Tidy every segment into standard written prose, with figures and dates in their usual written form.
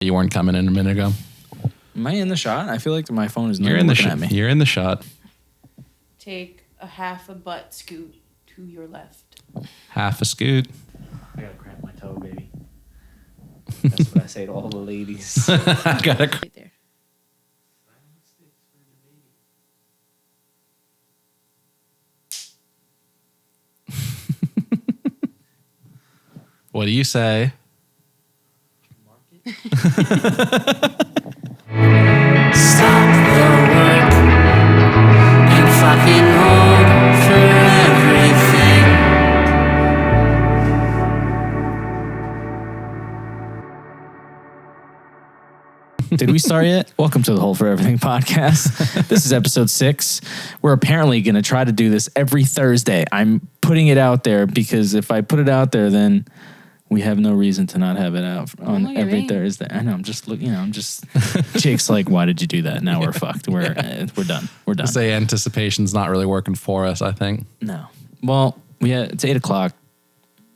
You weren't coming in a minute ago. Am I in the shot? I feel like my phone is not You're in the looking shot. at me. You're in the shot. Take a half a butt scoot to your left. Half a scoot. I gotta cramp my toe, baby. That's what I say to all the ladies. I gotta. Right there. What do you say? Stop the work and fucking hold for everything. Did we start yet? Welcome to the Hold for Everything podcast. This is episode 6. We're apparently going to try to do this every Thursday. I'm putting it out there because if I put it out there, then we have no reason to not have it out on Look at every me. Thursday. I know. I'm just looking. Jake's like, "Why did you do that?" Now we're fucked. We're done. We're done. Say anticipation's not really working for us. I think No. Well, it's 8:00,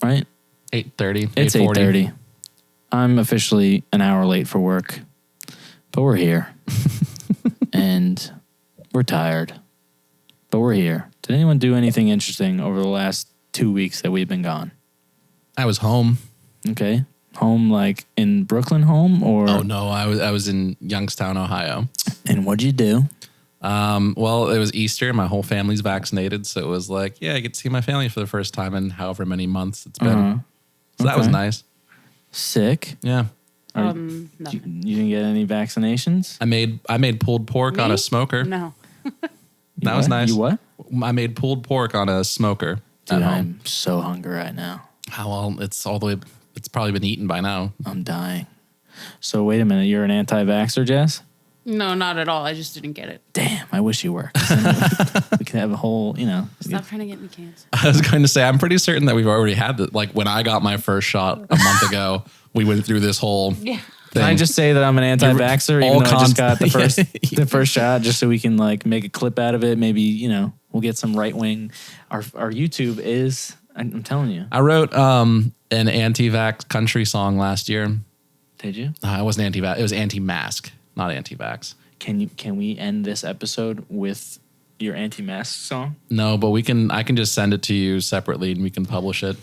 right? 8:30. It's 8:30. I'm officially an hour late for work, but we're here, and we're tired, but we're here. Did anyone do anything interesting over the last 2 weeks that we've been gone? I was home. Okay, home like in Brooklyn, home or? Oh no, I was in Youngstown, Ohio. And what'd you do? Well, it was Easter. My whole family's vaccinated, so it was like, yeah, I get to see my family for the first time in however many months it's been. So that was Okay. nice. Sick. Yeah, Nothing. You didn't get any vaccinations? I made pulled pork on Me? a smoker. No. That was nice. You what? I made pulled pork on a smoker Dude, at home. I'm so hungry right now. How well? It's all the way. It's probably been eaten by now. I'm dying. So wait a minute, you're an anti-vaxxer, Jess? No, not at all. I just didn't get it. Damn, I wish you were. 'Cause then we could have a whole, Stop trying to get me cancer. I was going to say, I'm pretty certain that we've already had that. Like when I got my first shot a month ago, we went through this whole Yeah. Can I thing. just say that I'm an anti-vaxxer, all even though I just got the cons- first the first shot, just so we can like make a clip out of it. Maybe we'll get some right wing. Our YouTube is. I'm telling you. I wrote an anti-vax country song last year. Did you? It wasn't anti-vax. It was anti-mask, not anti-vax. Can we end this episode with your anti-mask song? No, but I can just send it to you separately and we can publish it.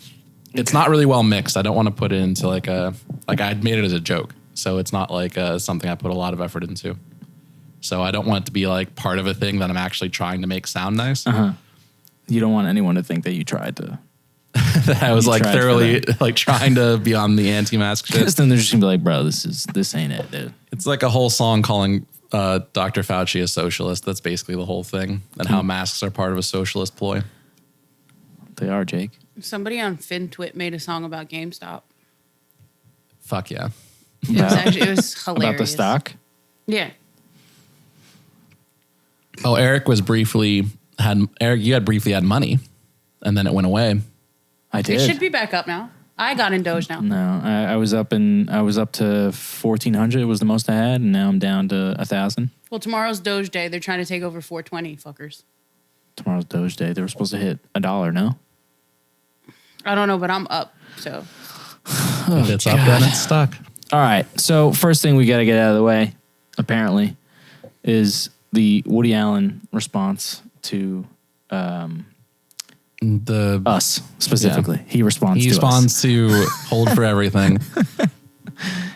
It's not really well mixed. I don't want to put it into like I made it as a joke. So it's not like something I put a lot of effort into. So I don't want it to be like part of a thing that I'm actually trying to make sound nice. You don't want anyone to think that you tried to. I was You like tried for thoroughly like trying to be on the anti-mask shit. Because then they're just gonna be like, bro, this ain't it, dude. It's like a whole song calling Dr. Fauci a socialist. That's basically the whole thing, and how masks are part of a socialist ploy. They are, Jake. Somebody on FinTwit made a song about GameStop. Fuck yeah. It was hilarious. About the stock. Yeah. Oh, Eric you had briefly had money, and then it went away. I It did. should be back up now. I got in Doge now. No, I was up to 1,400 was the most I had, and now I'm down to 1,000. Well, tomorrow's Doge Day. They're trying to take over 420, fuckers. Tomorrow's Doge Day. They were supposed to hit $1, no? I don't know, but I'm up. So If it's up, then it's stuck. All right. So first thing we got to get out of the way, apparently, is the Woody Allen response to us specifically. Yeah. He responds. He to responds us. to Hold for Everything.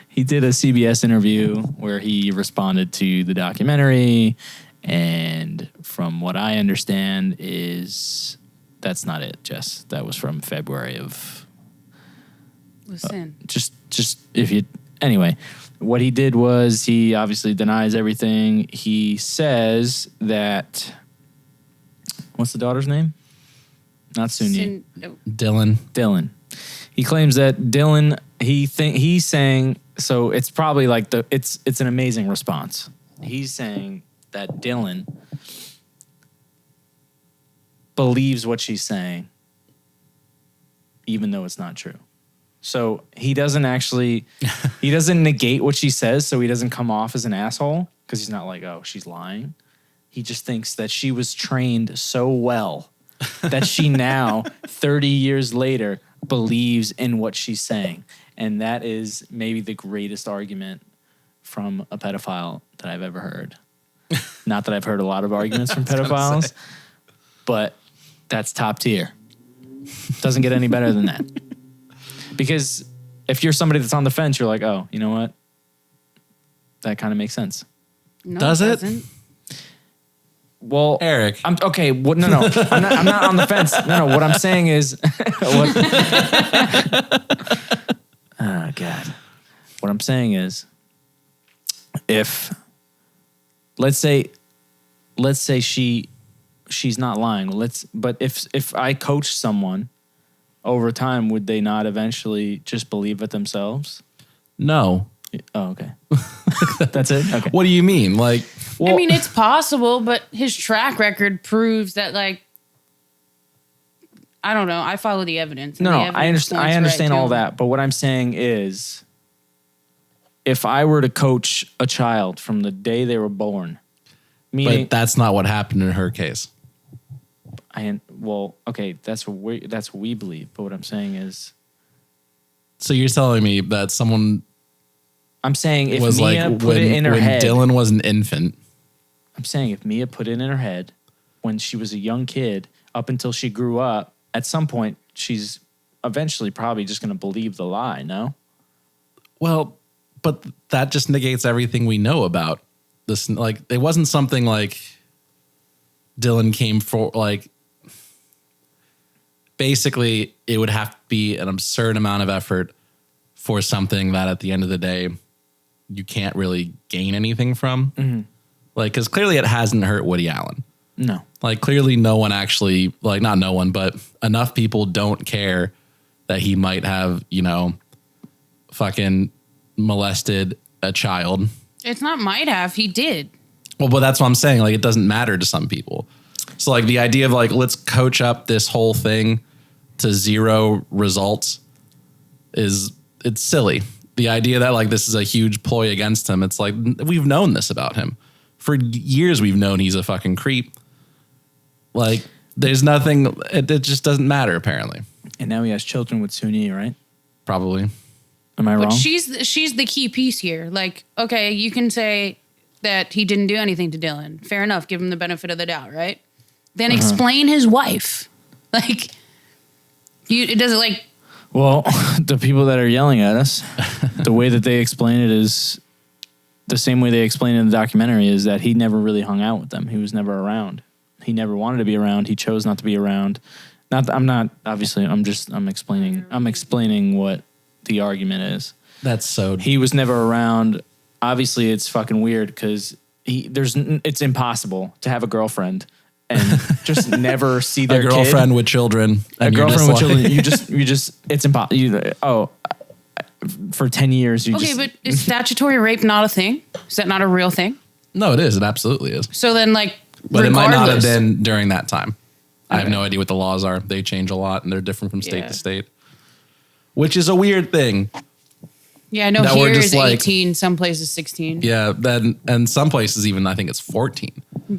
He did a CBS interview where he responded to the documentary, and from what I understand, that's not it, Jess. That was from February of. listen. Just if you anyway, what he did was he obviously denies everything. He says that what's the daughter's name? Not Sunyi. Dylan. He claims that Dylan he's saying, so it's probably like it's an amazing response. He's saying that Dylan believes what she's saying even though it's not true. So he doesn't negate what she says, so he doesn't come off as an asshole, because he's not like, oh, she's lying. He just thinks that she was trained so well that she now, 30 years later, believes in what she's saying. And that is maybe the greatest argument from a pedophile that I've ever heard. Not that I've heard a lot of arguments from pedophiles, but that's top tier. Doesn't get any better than that. Because if you're somebody that's on the fence, you're like, oh, you know what? That kind of makes sense. No, Does it? doesn't. Well, Eric. I'm okay. No. I'm not on the fence. No. What I'm saying is, oh God. What I'm saying is, if let's say she's not lying. But if I coach someone over time, would they not eventually just believe it themselves? No. Oh, okay. That's it. Okay. What do you mean? Like, I mean, it's possible, but his track record proves that, like, I don't know. I follow the evidence. and No, the I evidence understand. I points understand right all to him. that. But what I'm saying is, if I were to coach a child from the day they were born, meaning but that's not what happened in her case. okay, that's what we believe. But what I'm saying is, So you're telling me that someone I'm saying if was Mia like put it in her when head, Dylan was an infant. I'm saying if Mia put it in her head when she was a young kid up until she grew up, at some point she's eventually probably just going to believe the lie. No. Well, but that just negates everything we know about this. Like, it wasn't something like Dylan came for, like, basically it would have to be an absurd amount of effort for something that at the end of the day, you can't really gain anything from. Mm-hmm. Like, because clearly it hasn't hurt Woody Allen. No. Like, clearly no one actually, like, not no one, but enough people don't care that he might have, you know, fucking molested a child. It's not might have. He did. Well, but that's what I'm saying. Like, it doesn't matter to some people. So, like, the idea of, like, let's coach up this whole thing to 0 results it's silly. The idea that, like, this is a huge ploy against him, it's like, we've known this about him. For years, we've known he's a fucking creep. Like, there's nothing, it just doesn't matter, apparently. And now he has children with Suni, right? Probably. Am I But wrong? she's the key piece here. Like, okay, you can say that he didn't do anything to Dylan. Fair enough. Give him the benefit of the doubt, right? Then explain his wife. Like, it doesn't, like, Well, the people that are yelling at us, the way that they explain it is the same way they explain it in the documentary, is that he never really hung out with them. He was never around. He never wanted to be around. He chose not to be around. I'm explaining what the argument is. That's so. He was never around. Obviously, it's fucking weird because it's impossible to have a girlfriend and just never see their a girlfriend kid. with children. A And girlfriend with children. children. It's impossible. For 10 years, but is statutory rape not a thing? Is that not a real thing? No, it is. It absolutely is. So then, like, But it might not have regardless- been during that time. I have Okay. no idea what the laws are. They change a lot and they're different from state Yeah. to state, which is a weird thing. Yeah, I know that we're here just is like- 18, some places 16. Yeah. Then, and some places even, I think it's 14.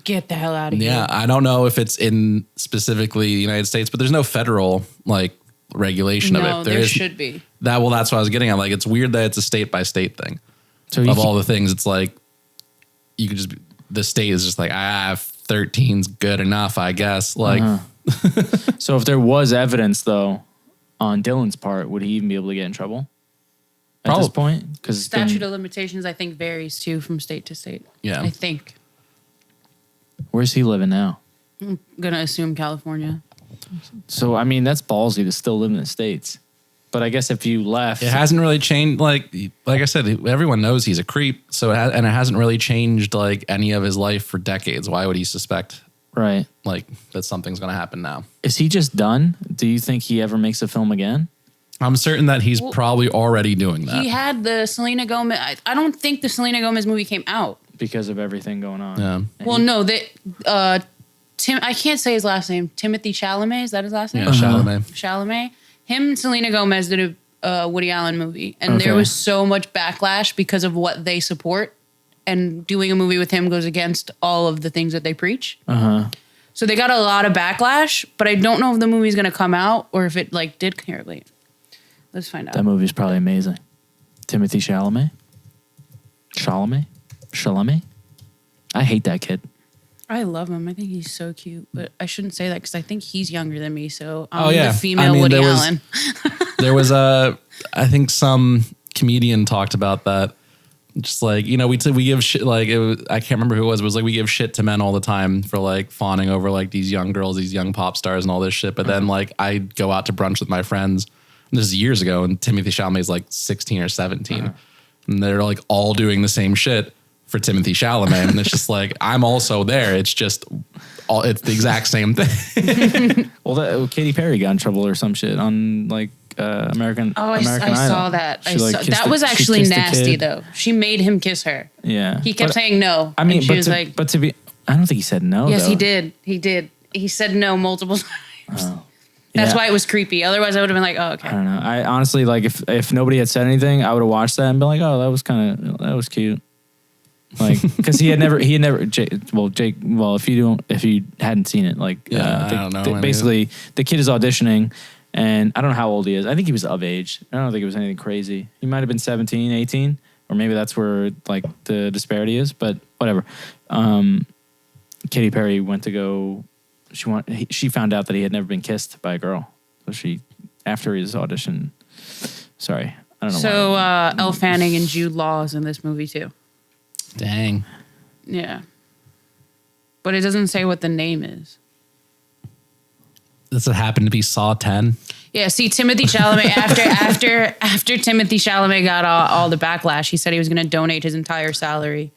Get the hell out of here. Yeah. I don't know if it's in specifically the United States, but there's no federal like regulation No, of it. there is should be. that. Well, that's what I was getting at. Like, it's weird that it's a state by state thing. so Of all the things, it's like, you could just, the state is just like, 13's good enough, I guess. Like, So if there was evidence, though, on Dylan's part, would he even be able to get in trouble at this Probably. point? Because Statute of limitations, I think, varies too from state to state. Yeah. I think. where's he living now? I'm going to assume California. So, I mean, that's ballsy to still live in the States. But I guess if you left... it hasn't really changed. Like I said, everyone knows he's a creep. So, and it hasn't really changed like any of his life for decades. Why would he suspect Right. like that something's going to happen now? Is he just done? Do you think he ever makes a film again? I'm certain that he's probably already doing that. He had the Selena Gomez. I don't think the Selena Gomez movie came out. Because of everything going on. Yeah. And Well, no, Tim. I can't say his last name. Timothy Chalamet. Is that his last name? Yeah, Chalamet. Chalamet. Him and Selena Gomez did a Woody Allen movie, and there Okay. was so much backlash because of what they support. And doing a movie with him goes against all of the things that they preach. Uh-huh. So they got a lot of backlash, but I don't know if the movie's gonna come out or if it like did. Here, wait. Let's find out. That movie's probably amazing. Timothy Chalamet? Chalamet. I hate that kid. I love him. I think he's so cute, but I shouldn't say that because I think he's younger than me. So Oh, I'm yeah. the female I mean, Woody there was- Allen. There was I think some comedian talked about that. Just like, you know, we give shit, like, I can't remember who it was like, we give shit to men all the time for like fawning over like these young girls, these young pop stars and all this shit. But then like I go out to brunch with my friends, and this is years ago, and Timothée Chalamet is like 16 or 17. And they're like all doing the same shit for Timothée Chalamet. And it's just like, I'm also there. It's just, it's the exact same thing. Well, Katy Perry got in trouble or some shit on like American. Oh, American I Idol. saw that. She, like, kissed That the- was she actually kissed the nasty, kid. though. She made him kiss her. Yeah, He kept saying no. I mean, and she was like, but to be, I don't think he said no. yes, though. he did. He did. He said no multiple times. Oh. That's Yeah. why it was creepy. Otherwise, I would have been like, oh, I okay. don't know. I honestly like if nobody had said anything, I would have watched that and been like, oh, that was cute. Like, because he had never, Jake, if you hadn't seen it, like, Yeah, I don't know. basically, the kid is auditioning, and I don't know how old he is. I think he was of age. I don't think it was anything crazy. He might have been 17, 18, or maybe that's where like the disparity is. But whatever. Katy Perry went to go. She found out that he had never been kissed by a girl, so after his audition. Sorry, I don't know. So Elle Fanning and Jude Law is in this movie, too. Dang. Yeah. But it doesn't say what the name is. Does it happen to be Saw 10? Yeah, see, Timothée Chalamet, after Timothée Chalamet got all the backlash, he said he was going to donate his entire salary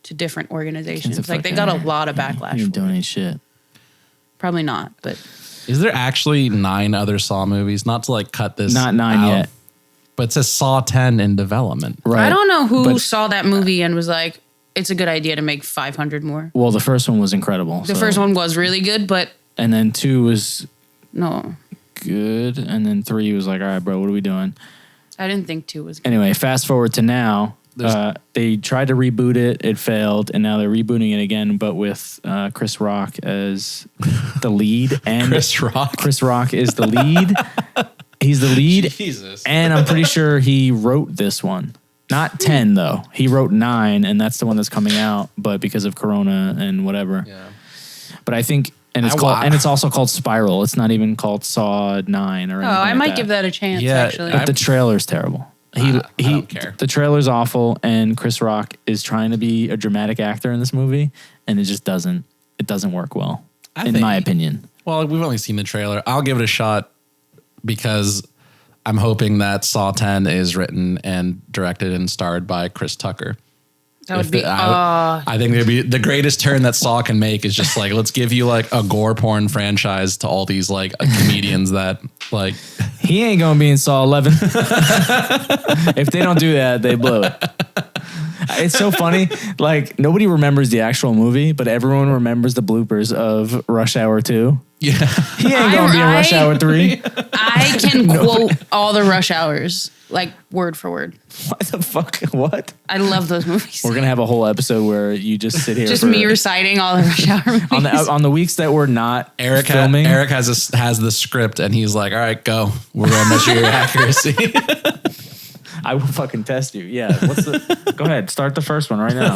to different organizations. Like, they got a lot of backlash. You for donate it. shit. Probably not, but Is there actually 9 other Saw movies? Not to like cut this Not 9 out, yet. but it says Saw 10 in development. Right. I don't know who But- saw that movie and was like, it's a good idea to make 500 more. Well, the first one was incredible. The first one was really good, but and then 2 was no, good, and then 3 was like, all right, bro, what are we doing? I didn't think 2 was good. Anyway, fast forward to now. They tried to reboot it failed, and now they're rebooting it again, but with Chris Rock as the lead. And Chris Rock. Chris Rock is the lead. He's the lead, Jesus. and I'm pretty sure he wrote this one. Not 10 though. He wrote 9, and that's the one that's coming out. But because of Corona and whatever. Yeah. But I think, and it's also called Spiral. It's not even called Saw 9 or anything. Oh, I like might that. give that a chance, Yeah, actually. But the trailer's terrible. I don't care. The trailer's awful, and Chris Rock is trying to be a dramatic actor in this movie, and it just doesn't. It doesn't work well, in my opinion. Well, we've only seen the trailer. I'll give it a shot because I'm hoping that Saw 10 is written and directed and starred by Chris Tucker. that would be, I think it'd be the greatest turn that Saw can make is just like, let's give you like a gore porn franchise to all these like comedians that like. He ain't gonna be in Saw 11. If they don't do that, they blow it. It's so funny. Like, nobody remembers the actual movie, but everyone remembers the bloopers of Rush Hour 2. Yeah. He ain't gonna be in Rush Hour 3. I can quote all the Rush Hours, like word for word. What the fuck? What? I love those movies. We're gonna have a whole episode where you just sit here. Just for, me reciting all the Rush Hour movies. on the weeks that we're not Eric filming. Eric has the script and he's like, all right, go. We're going to measure your accuracy. I will fucking test you. Yeah. Go ahead. Start the first one right now.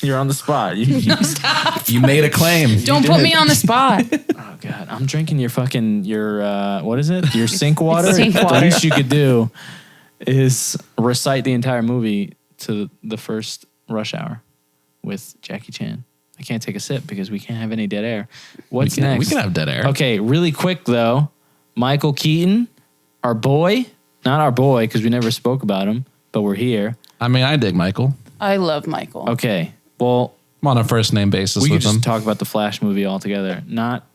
You're on the spot. Stop. You made a claim. Don't put me on the spot. Oh God, I'm drinking your what is it? Your sink water. Sink The water. least you could do is recite the entire movie to the first Rush Hour with Jackie Chan. I can't take a sip because we can't have any dead air. What's next? We can have dead air. Okay, really quick though. Michael Keaton, our boy, not our boy because we never spoke about him, but we're here. I mean, I dig Michael. I love Michael. Okay, well, I'm on a first name basis we could with him. just talk about the Flash movie altogether, not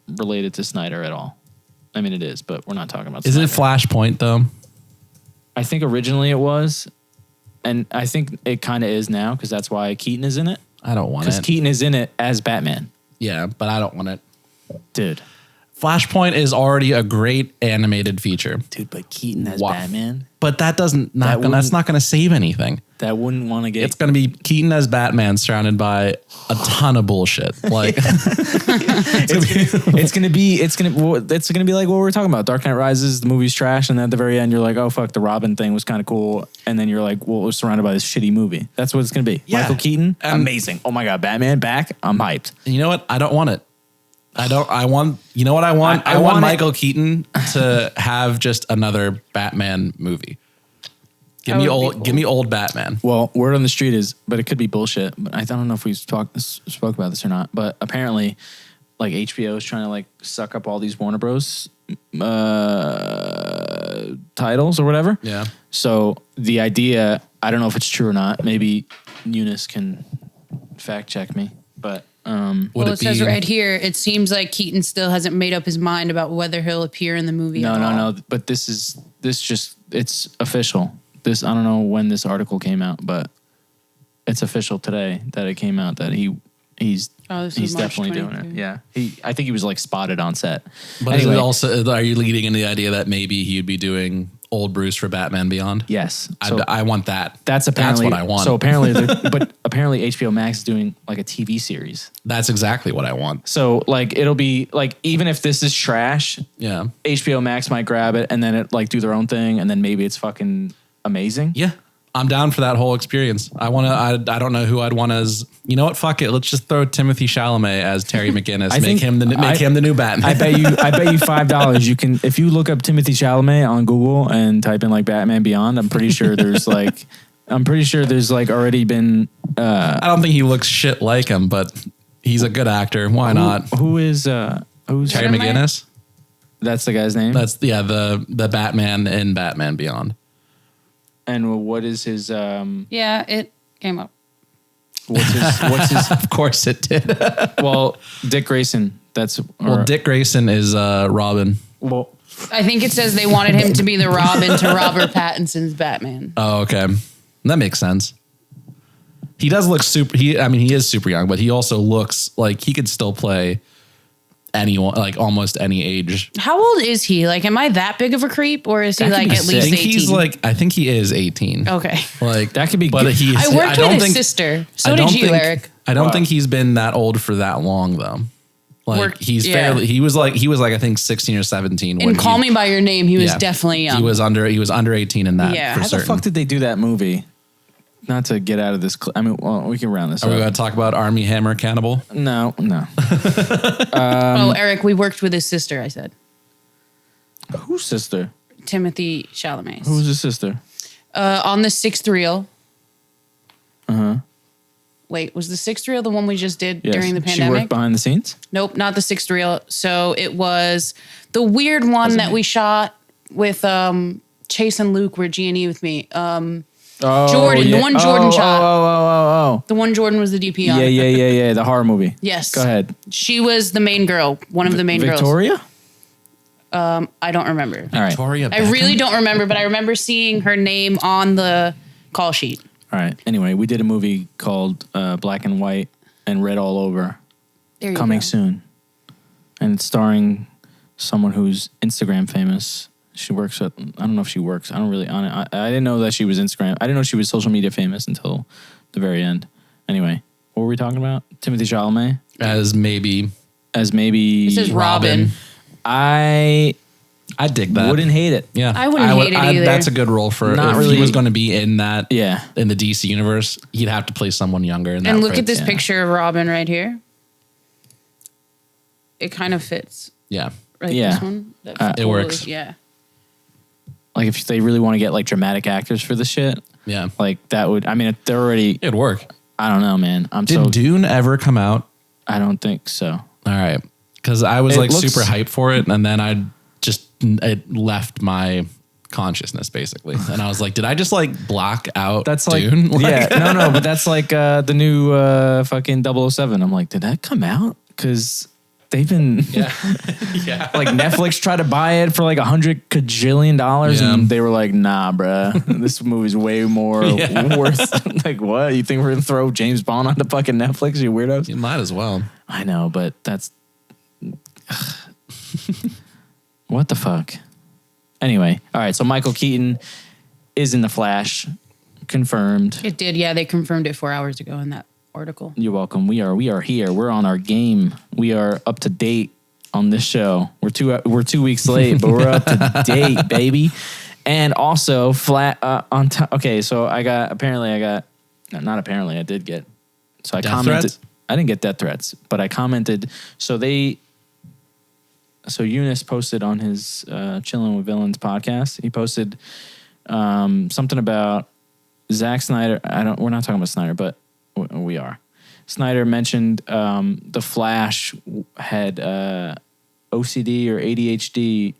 related to Snyder at all. I mean, it is, but we're not talking about Is Snyder. it Flashpoint though? I think originally it was, and I think it kind of is now because that's why Keaton is in it. I don't want Because it. Keaton is in it as Batman. Yeah, but I don't want it. Dude, Flashpoint is already a great animated feature, but Keaton as Wow. Batman? but that doesn't That that's not going to save anything. that wouldn't want to get. It's going to be Keaton as Batman surrounded by a ton of bullshit. Like it's gonna be like what we were talking about. Dark Knight Rises, the movie's trash, and then at the very end you're like, oh fuck, the Robin thing was kind of cool, and then you're like, well, we're surrounded by this shitty movie. That's what it's gonna be. Yeah. Michael Keaton, amazing. Oh my god, Batman back. I'm hyped. And you know what? I don't want it. I want, you know what I want? I I want want Michael Keaton to have just another Batman movie. Give me old Batman. Well, word on the street is, but it could be bullshit. But I don't know if we spoke about this or not. But apparently, like HBO is trying to like suck up all these Warner Bros. Titles or whatever. Yeah. So the idea, I don't know if it's true or not. Maybe Eunice can fact check me. But Well, it says right here, it seems like Keaton still hasn't made up his mind about whether he'll appear in the movie. no. But it's official. I don't know when this article came out, but it's official today that it came out that he's this is March definitely doing 23. it. Yeah, I think he was like spotted on set. But anyway, are you leading into the idea that maybe he'd be doing old Bruce for Batman Beyond? yes, so I want that. that's apparently what I want. So apparently, apparently HBO Max is doing like a TV series. That's exactly what I want. So like it'll be like even if this is trash, Yeah. HBO Max might grab it and then it like do their own thing, and then maybe it's fucking amazing. Yeah. I'm down for that whole experience. I don't know who I'd want as, you know what? Fuck it. Let's just throw Timothy Chalamet as Terry McGinnis. Make him the new Batman. I bet you $5 you can, if you look up Timothy Chalamet on Google and type in like Batman Beyond, I'm pretty sure there's like already been I don't think he looks shit like him, but he's a good actor. Why not? who's Terry Chalamet? McGinnis? that's the guy's name? That's the Batman in Batman Beyond. And what is his Yeah, it came up. what's his Of course it did. well, Dick Grayson. Dick Grayson is Robin. Well, I think it says they wanted him to be the Robin to Robert Pattinson's Batman. Oh, okay. That makes sense. He does look he is super young, but he also looks like he could still play anyone, like almost any age. How old is he? Like, am I that big of a creep, or is he That could like be at sick. least 18? I think he is 18. Okay. Like That could be but good. he's, I worked don't with his think- sister. So I did don't you, think- Eric. I don't Wow. think he's been that old for that long though. Like he was like I think 16 or 17 when And Call Me By Your Name, he was yeah, definitely young. He was under 18 in that Yeah. for How how certain. the fuck did they do that movie? Not to get out of this. We can round this Are we up. going to talk about Army Hammer Cannibal? No. Eric, we worked with his sister, I said. Whose sister? Timothy Chalamet. Who's his sister? On the sixth reel. Wait, was the sixth reel the one we just did Yes. during the She pandemic? worked behind the scenes. Nope, not the sixth reel. So it was the weird one that we shot with Chase and Luke were G&E with me. Jordan, the one Jordan shot. Oh. The one Jordan was the DP on. Yeah. The horror movie. Yes. Go ahead. She was the main girl, one of the main girls. Victoria? I don't remember. All right. Victoria I really don't remember, but I remember seeing her name on the call sheet. All right. Anyway, we did a movie called Black and White and Red All Over. There you Coming go. soon. And it's starring someone who's Instagram famous. She works at, I don't know if she works. I didn't know that she was Instagram. I didn't know she was social media famous until the very end. Anyway, what were we talking about? Timothy Chalamet as maybe as maybe This is Robin. I dig that. wouldn't hate it. Yeah, I wouldn't hate it either. That's a good role for Not if really- he was going to be in that. Yeah. in the DC universe, he'd have to play someone younger. In that And look at fits. this picture of Robin right here. It kind of fits. Yeah, Right, Yeah. this one. That it totally- works. Yeah. Like if they really want to get like dramatic actors for this shit, yeah, like that would, I mean, if they're already, it'd work. I don't know, man. Did Dune ever come out? I don't think so. All right, because I was It like looks- super hyped for it, and then it left my consciousness basically, and I was like, did I just like block out? That's like, Dune? Like- yeah, no, but that's like the new fucking 007. I'm like, did that come out? Because they've been, yeah. like Netflix tried to buy it for like $100 kajillion, Yeah. and they were like, nah, bruh, this movie's way more worth. Like, what? You think we're gonna throw James Bond onto fucking Netflix? You weirdos. You might as well. I know, but that's what the fuck. Anyway, all right. So Michael Keaton is in The Flash. confirmed. It did, yeah. They confirmed it 4 hours ago in that article. You're welcome. We are here. We're on our game. We are up to date on this show. We're 2 weeks late, but we're up to date, baby. And also flat on top. Okay, so I did get. So I Death commented. threats? I didn't get death threats, but I commented. So Eunice posted on his Chillin' with Villains podcast. He posted something about Zack Snyder. We're not talking about Snyder, but we are. Snyder mentioned the Flash had OCD or ADHD,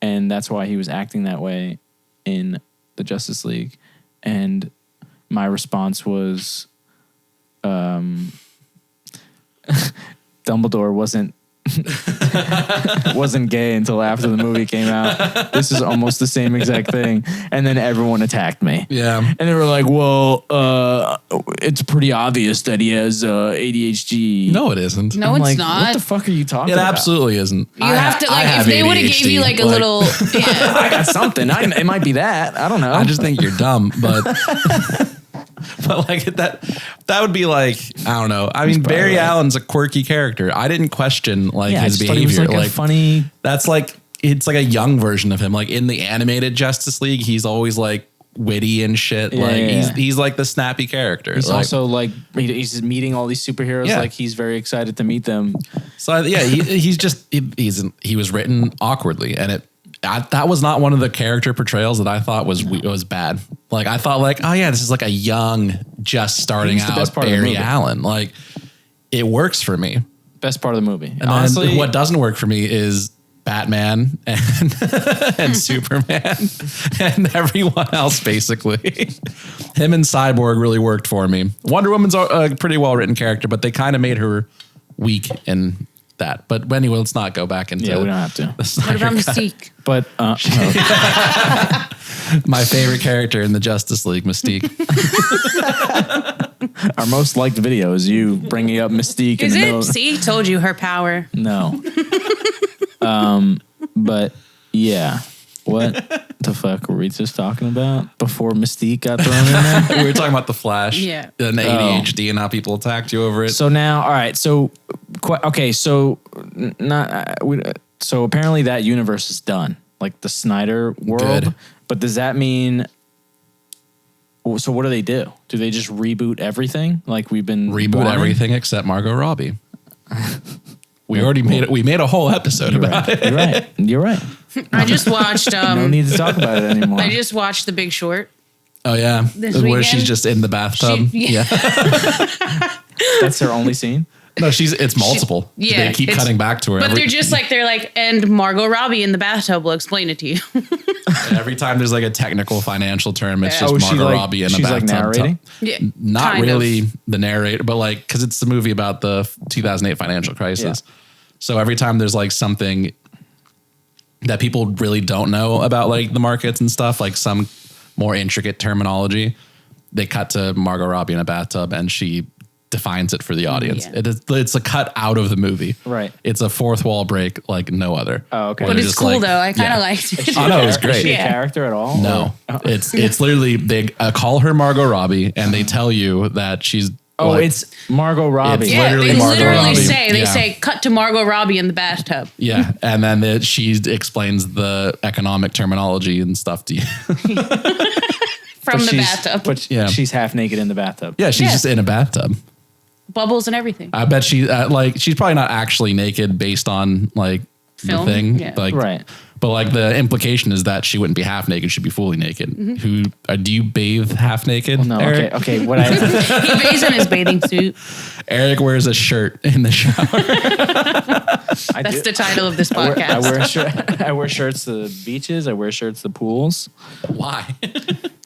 and that's why he was acting that way in the Justice League. And my response was, Dumbledore wasn't gay until after the movie came out. This is almost the same exact thing. And then everyone attacked me. Yeah. And they were like, well, it's pretty obvious that he has ADHD. No, it isn't. No, I'm it's like, not. what the fuck are you talking It about? absolutely isn't. You have to, like, if they would have gave you, like, a little... Yeah. I got something. It might be that. I don't know. I just think you're dumb, but but like that would be like, I don't know. I mean, probably Barry right. Allen's a quirky character. I didn't question like I his just thought he was behavior. like a funny... That's like, it's like a young version of him. Like in the animated Justice League, he's always like witty and shit. Yeah, like yeah. He's like the snappy character. He's like, also like, he's meeting all these superheroes. Yeah. Like he's very excited to meet them. so yeah, he was written awkwardly, and that was not one of the character portrayals that I thought was bad. Like I thought like, oh yeah, this is like a young, just starting He's the best out part of the Barry movie. Allen. Like it works for me. Best part of the movie. And Honestly, then what doesn't work for me is Batman and and Superman and everyone else basically. Him and Cyborg really worked for me. Wonder Woman's a pretty well written character, but they kind of made her weak in that. But anyway, let's not go back into yeah, we don't have to. the What Snyder about Cut. Mystique? But My favorite character in the Justice League, Mystique. our most liked video is you bringing up Mystique. Is in the it? middle. See, told you her power. No. But yeah. What the fuck were we just talking about before Mystique got thrown in there? We were talking about the Flash, Yeah. and ADHD, and how people attacked you over it. So now, all right. So, okay. So, so apparently that universe is done, like the Snyder world. Good. But does that mean? So what do they do? Do they just reboot everything? Like we've been Reboot wanting? everything except Margot Robbie. We already made it. We made a whole episode You're about right. it. You're right. You're right. I just watched. No need to talk about it anymore. I just watched The Big Short. Oh yeah, This where weekend? she's just in the bathtub. Yeah. That's her only scene. No, it's multiple. Yeah, They keep it's- cutting back to her. But they're like, and Margot Robbie in the bathtub will explain it to you. every time there's like a technical financial term, it's Yeah. just Oh, is she Margot like- Robbie in a she's like bathtub. narrating? Yeah, Not kind really of. the narrator, but like, because it's the movie about the 2008 financial crisis. Yeah. So every time there's like something that people really don't know about, like the markets and stuff, like some more intricate terminology, they cut to Margot Robbie in a bathtub and she defines it for the audience. Yeah. It's a cut out of the movie. Right. It's a fourth wall break like no other. Oh, okay. Where But they're it's just cool like- though. I kind yeah. of liked it. Oh no, it was Is great. she a Yeah. character at all? No, Or- it's literally they call her Margot Robbie and they tell you that she's. Oh, like- it's Margot Robbie. It's Yeah, literally they Margot literally Robbie. say Yeah. cut to Margot Robbie in the bathtub Yeah, and then she explains the economic terminology and stuff to you. from the bathtub, But Yeah. she's half naked in the bathtub. Yeah, she's Yeah. just in a bathtub. bubbles and everything. I bet she's probably not actually naked based on like Film? the thing, Yeah. like Right. But like the implication is that she wouldn't be half naked; she'd be fully naked. Who do you bathe half naked? No, Eric? okay. What I He bathes in his bathing suit. Eric wears a shirt in the shower. That's the title of this podcast. I wear shirts to the beaches. I wear shirts to pools Why?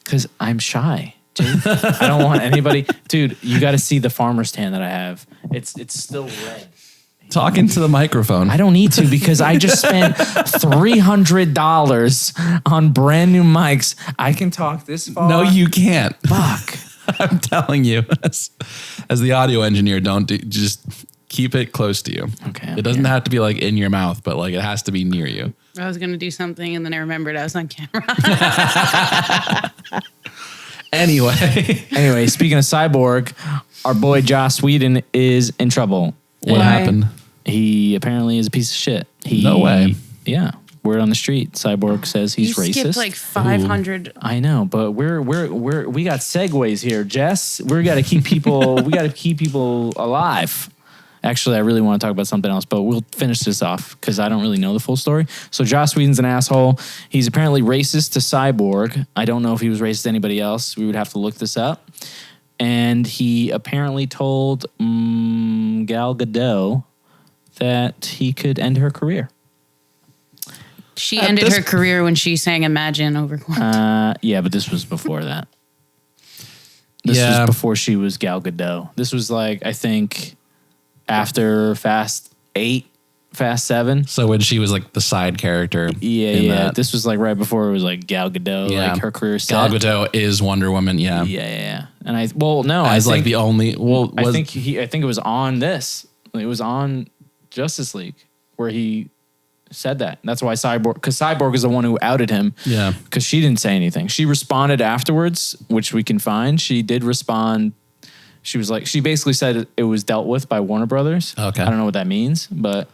because I'm shy. Dude. I don't want anybody. Dude, you got to see the farmer's tan that I have. It's still red. Talking to the microphone. I don't need to because I just spent $300 on brand new mics. I can talk this far. No, you can't. Fuck. I'm telling you, as the audio engineer, just keep it close to you. Okay, It doesn't have to be like in your mouth, but like it has to be near you. I was gonna do something and then I remembered I was on camera. Anyway. Anyway, speaking of Cyborg, our boy Joss Whedon is in trouble. What Why? happened? He apparently is a piece of shit. No way. Yeah. Word on the street. Cyborg says he's You racist. skipped like 500. I know, but we got segues here, Jess. We got to keep people alive. Actually, I really want to talk about something else, but we'll finish this off because I don't really know the full story. So Joss Whedon's an asshole. He's apparently racist to Cyborg. I don't know if he was racist to anybody else. We would have to look this up. And he apparently told Gal Gadot that he could end her career. She ended her career when she sang Imagine over quarantine. Yeah, but this was before that. This was before she was Gal Gadot. This was like, I think, after Fast 8, Fast 7. So when she was like the side character. Yeah. This was like right before it was like Gal Gadot, like her career set. Gal Gadot is Wonder Woman, yeah. Yeah. And I think like the only, I think it was on this. It was on Justice League where he said that. That's why because Cyborg is the one who outed him. Yeah. Because she didn't say anything. She responded afterwards, which we can find. She did respond. She was like, she basically said it was dealt with by Warner Brothers. Okay. I don't know what that means, but.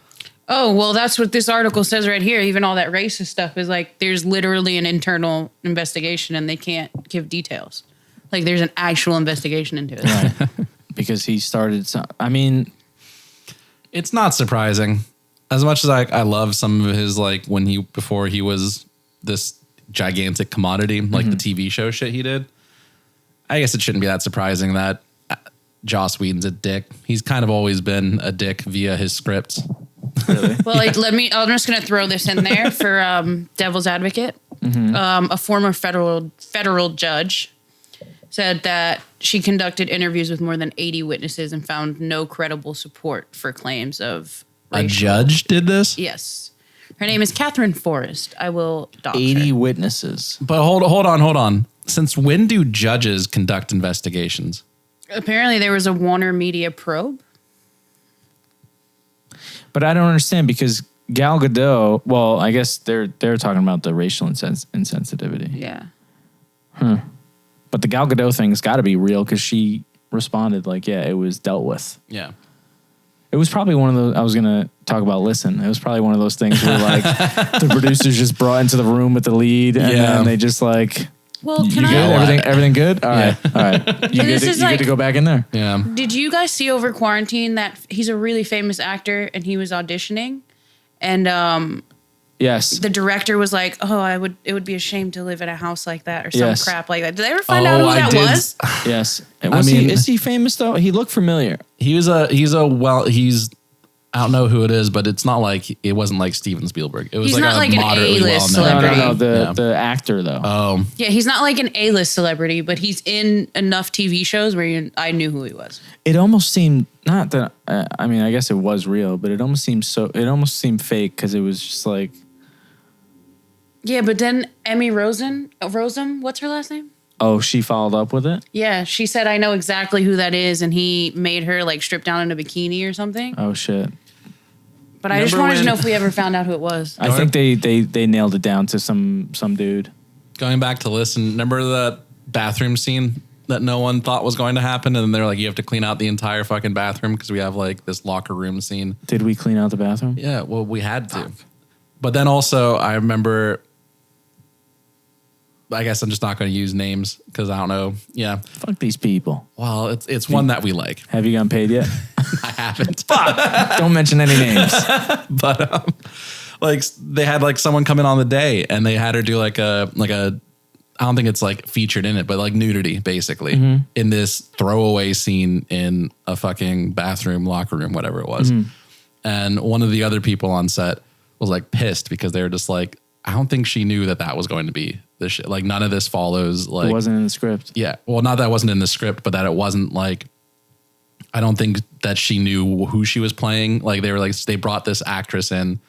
Oh, well, that's what this article says right here. Even all that racist stuff is like, there's literally an internal investigation and they can't give details. Like, there's an actual investigation into it. Right. Because he started, it's not surprising. As much as I love some of his, like, before he was this gigantic commodity, like the TV show shit he did, I guess it shouldn't be that surprising that Joss Whedon's a dick. He's kind of always been a dick via his scripts. really. Well, like, I'm just going to throw this in there for devil's advocate. A former federal judge said that she conducted interviews with more than 80 witnesses and found no credible support for claims of A racial. judge did this? Yes. Her name is Catherine Forrest. I will dox 80 her. witnesses. But hold on. Since when do judges conduct investigations? Apparently, there was a Warner Media probe. But I don't understand because Gal Gadot, well, I guess they're talking about the racial insensitivity. Yeah. But the Gal Gadot thing's got to be real because she responded like, yeah, it was dealt with. Yeah. It was probably one of those, I was going to talk about Listen. It was probably one of those things where like the producers just brought into the room with the lead and then they just like, Well, you can good? I? Everything good? All right. You This is good to go back in there? Yeah. Did you guys see over quarantine that he's a really famous actor and he was auditioning, and Yes. the director was like, "Oh, it would be a shame to live in a house like that or some Yes. crap like that." Did they ever find out who that was? Yes. mean- Is he famous though? He looked familiar. He's I don't know who it is, but it's not like, it wasn't like Steven Spielberg. It was He's like not a like an moderately A-list well-known. celebrity. No. The actor though. Oh, Yeah, he's not like an A-list celebrity, but he's in enough TV shows where I knew who he was. It almost seemed not that. I mean, I guess it was real, but it almost seemed seemed fake because it was just like. Yeah, but then Emmy Rossum, what's her last name? Oh, she followed up with it? Yeah, she said, "I know exactly who that is," and he made her like strip down in a bikini or something. Oh shit. But I just Remember wanted to when- know if we ever found out who it was. I think they nailed it down to some dude. going back to Listen, remember the bathroom scene that no one thought was going to happen? And then they're like, you have to clean out the entire fucking bathroom because we have like this locker room scene. Did we clean out the bathroom? Yeah, well, we had to. But then also, I remember, I guess I'm just not going to use names because I don't know. Yeah. Fuck these people. Well, it's one that we like. Have you gotten paid yet? I haven't. Don't mention any names. But like they had like someone come in on the day and they had her do like a I don't think it's like featured in it, but like nudity basically in this throwaway scene in a fucking bathroom, locker room, whatever it was. And one of the other people on set was like pissed because they were just like, I don't think she knew that was going to be this shit. Like none of this follows. Like It wasn't in the script. yeah. Well, not that it wasn't in the script, but that it wasn't like, I don't think that she knew who she was playing. Like they were like, they brought this actress in.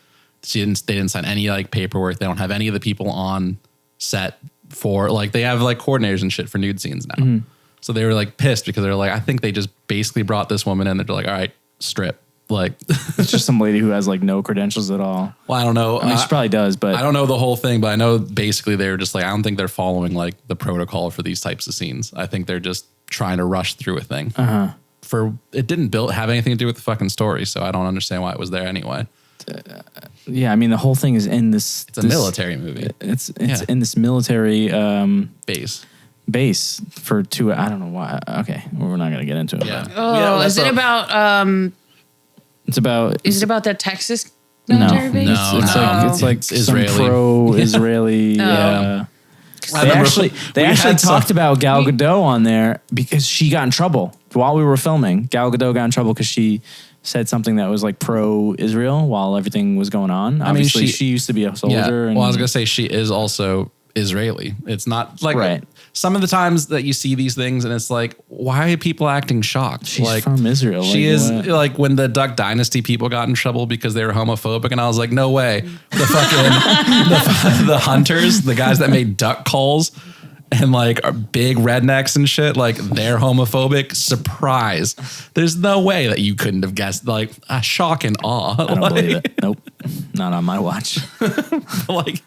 They didn't sign any like paperwork. They don't have any of the people on set for like, they have like coordinators and shit for nude scenes now. So they were like pissed because they're like, I think they just basically brought this woman in. They're like, all right, strip. Like, It's just some lady who has like no credentials at all. well, I don't know. I mean, she probably does, but I don't know the whole thing, but I know basically they were just like, I don't think they're following like the protocol for these types of scenes. I think they're just trying to rush through a thing. For it didn't have anything to do with the fucking story, so I don't understand why it was there anyway. yeah, I mean the whole thing is in this. It's a military movie. It's in this military Base. for 2. I don't know why. Okay, we're not gonna get into it. Yeah. but Oh, is it about it's about. is it about the Texas military base? No, It's like It's Israeli, Israeli. pro-Israeli. I They remember actually we had talked some- about Gal Gadot on there because she got in trouble while we were filming. Gal Gadot got in trouble because she said something that was like pro-Israel while everything was going on. Obviously, she used to be a soldier. Yeah. And Well, I was gonna say she is also Israeli. It's not like Right. some of the times that you see these things and it's like, why are people acting shocked? she's like from Israel. she like, is what? like when the Duck Dynasty people got in trouble because they were homophobic, and I was like, no way. The fucking the hunters, the guys that made duck calls and like are big rednecks and shit, like they're homophobic. Surprise! There's no way that you couldn't have guessed. Like a shock and awe. I don't believe it. Nope, not on my watch. Like,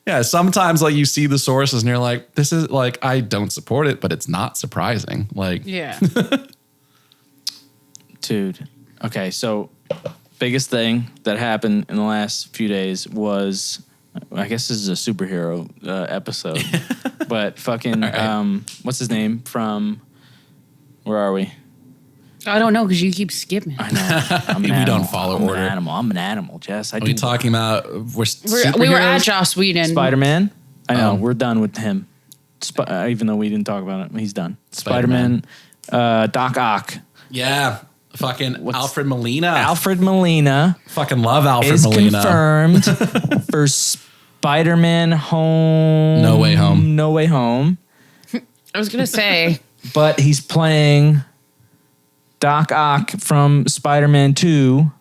yeah, sometimes like you see the sources and you're like, this is like, I don't support it, but it's not surprising. Like, Yeah. Dude. Okay, so biggest thing that happened in the last few days was, I guess this is a superhero episode, but fucking, right. what's his name from, where are we? I don't know because you keep skipping. I know. I'm an We animal. don't follow I'm order. I'm an animal, Jess. I are we do talking about We were at superheroes? Joss Whedon. Spider-Man. I know, Oh. we're done with him. Even though we didn't talk about it, he's done. Spider-Man. Spider-Man, Doc Ock. Yeah, fucking Alfred Molina. Alfred Molina Fucking love Alfred is Molina. confirmed for Spider-Man Home. No Way Home. No Way Home. I was gonna say But he's playing Doc Ock from Spider-Man 2,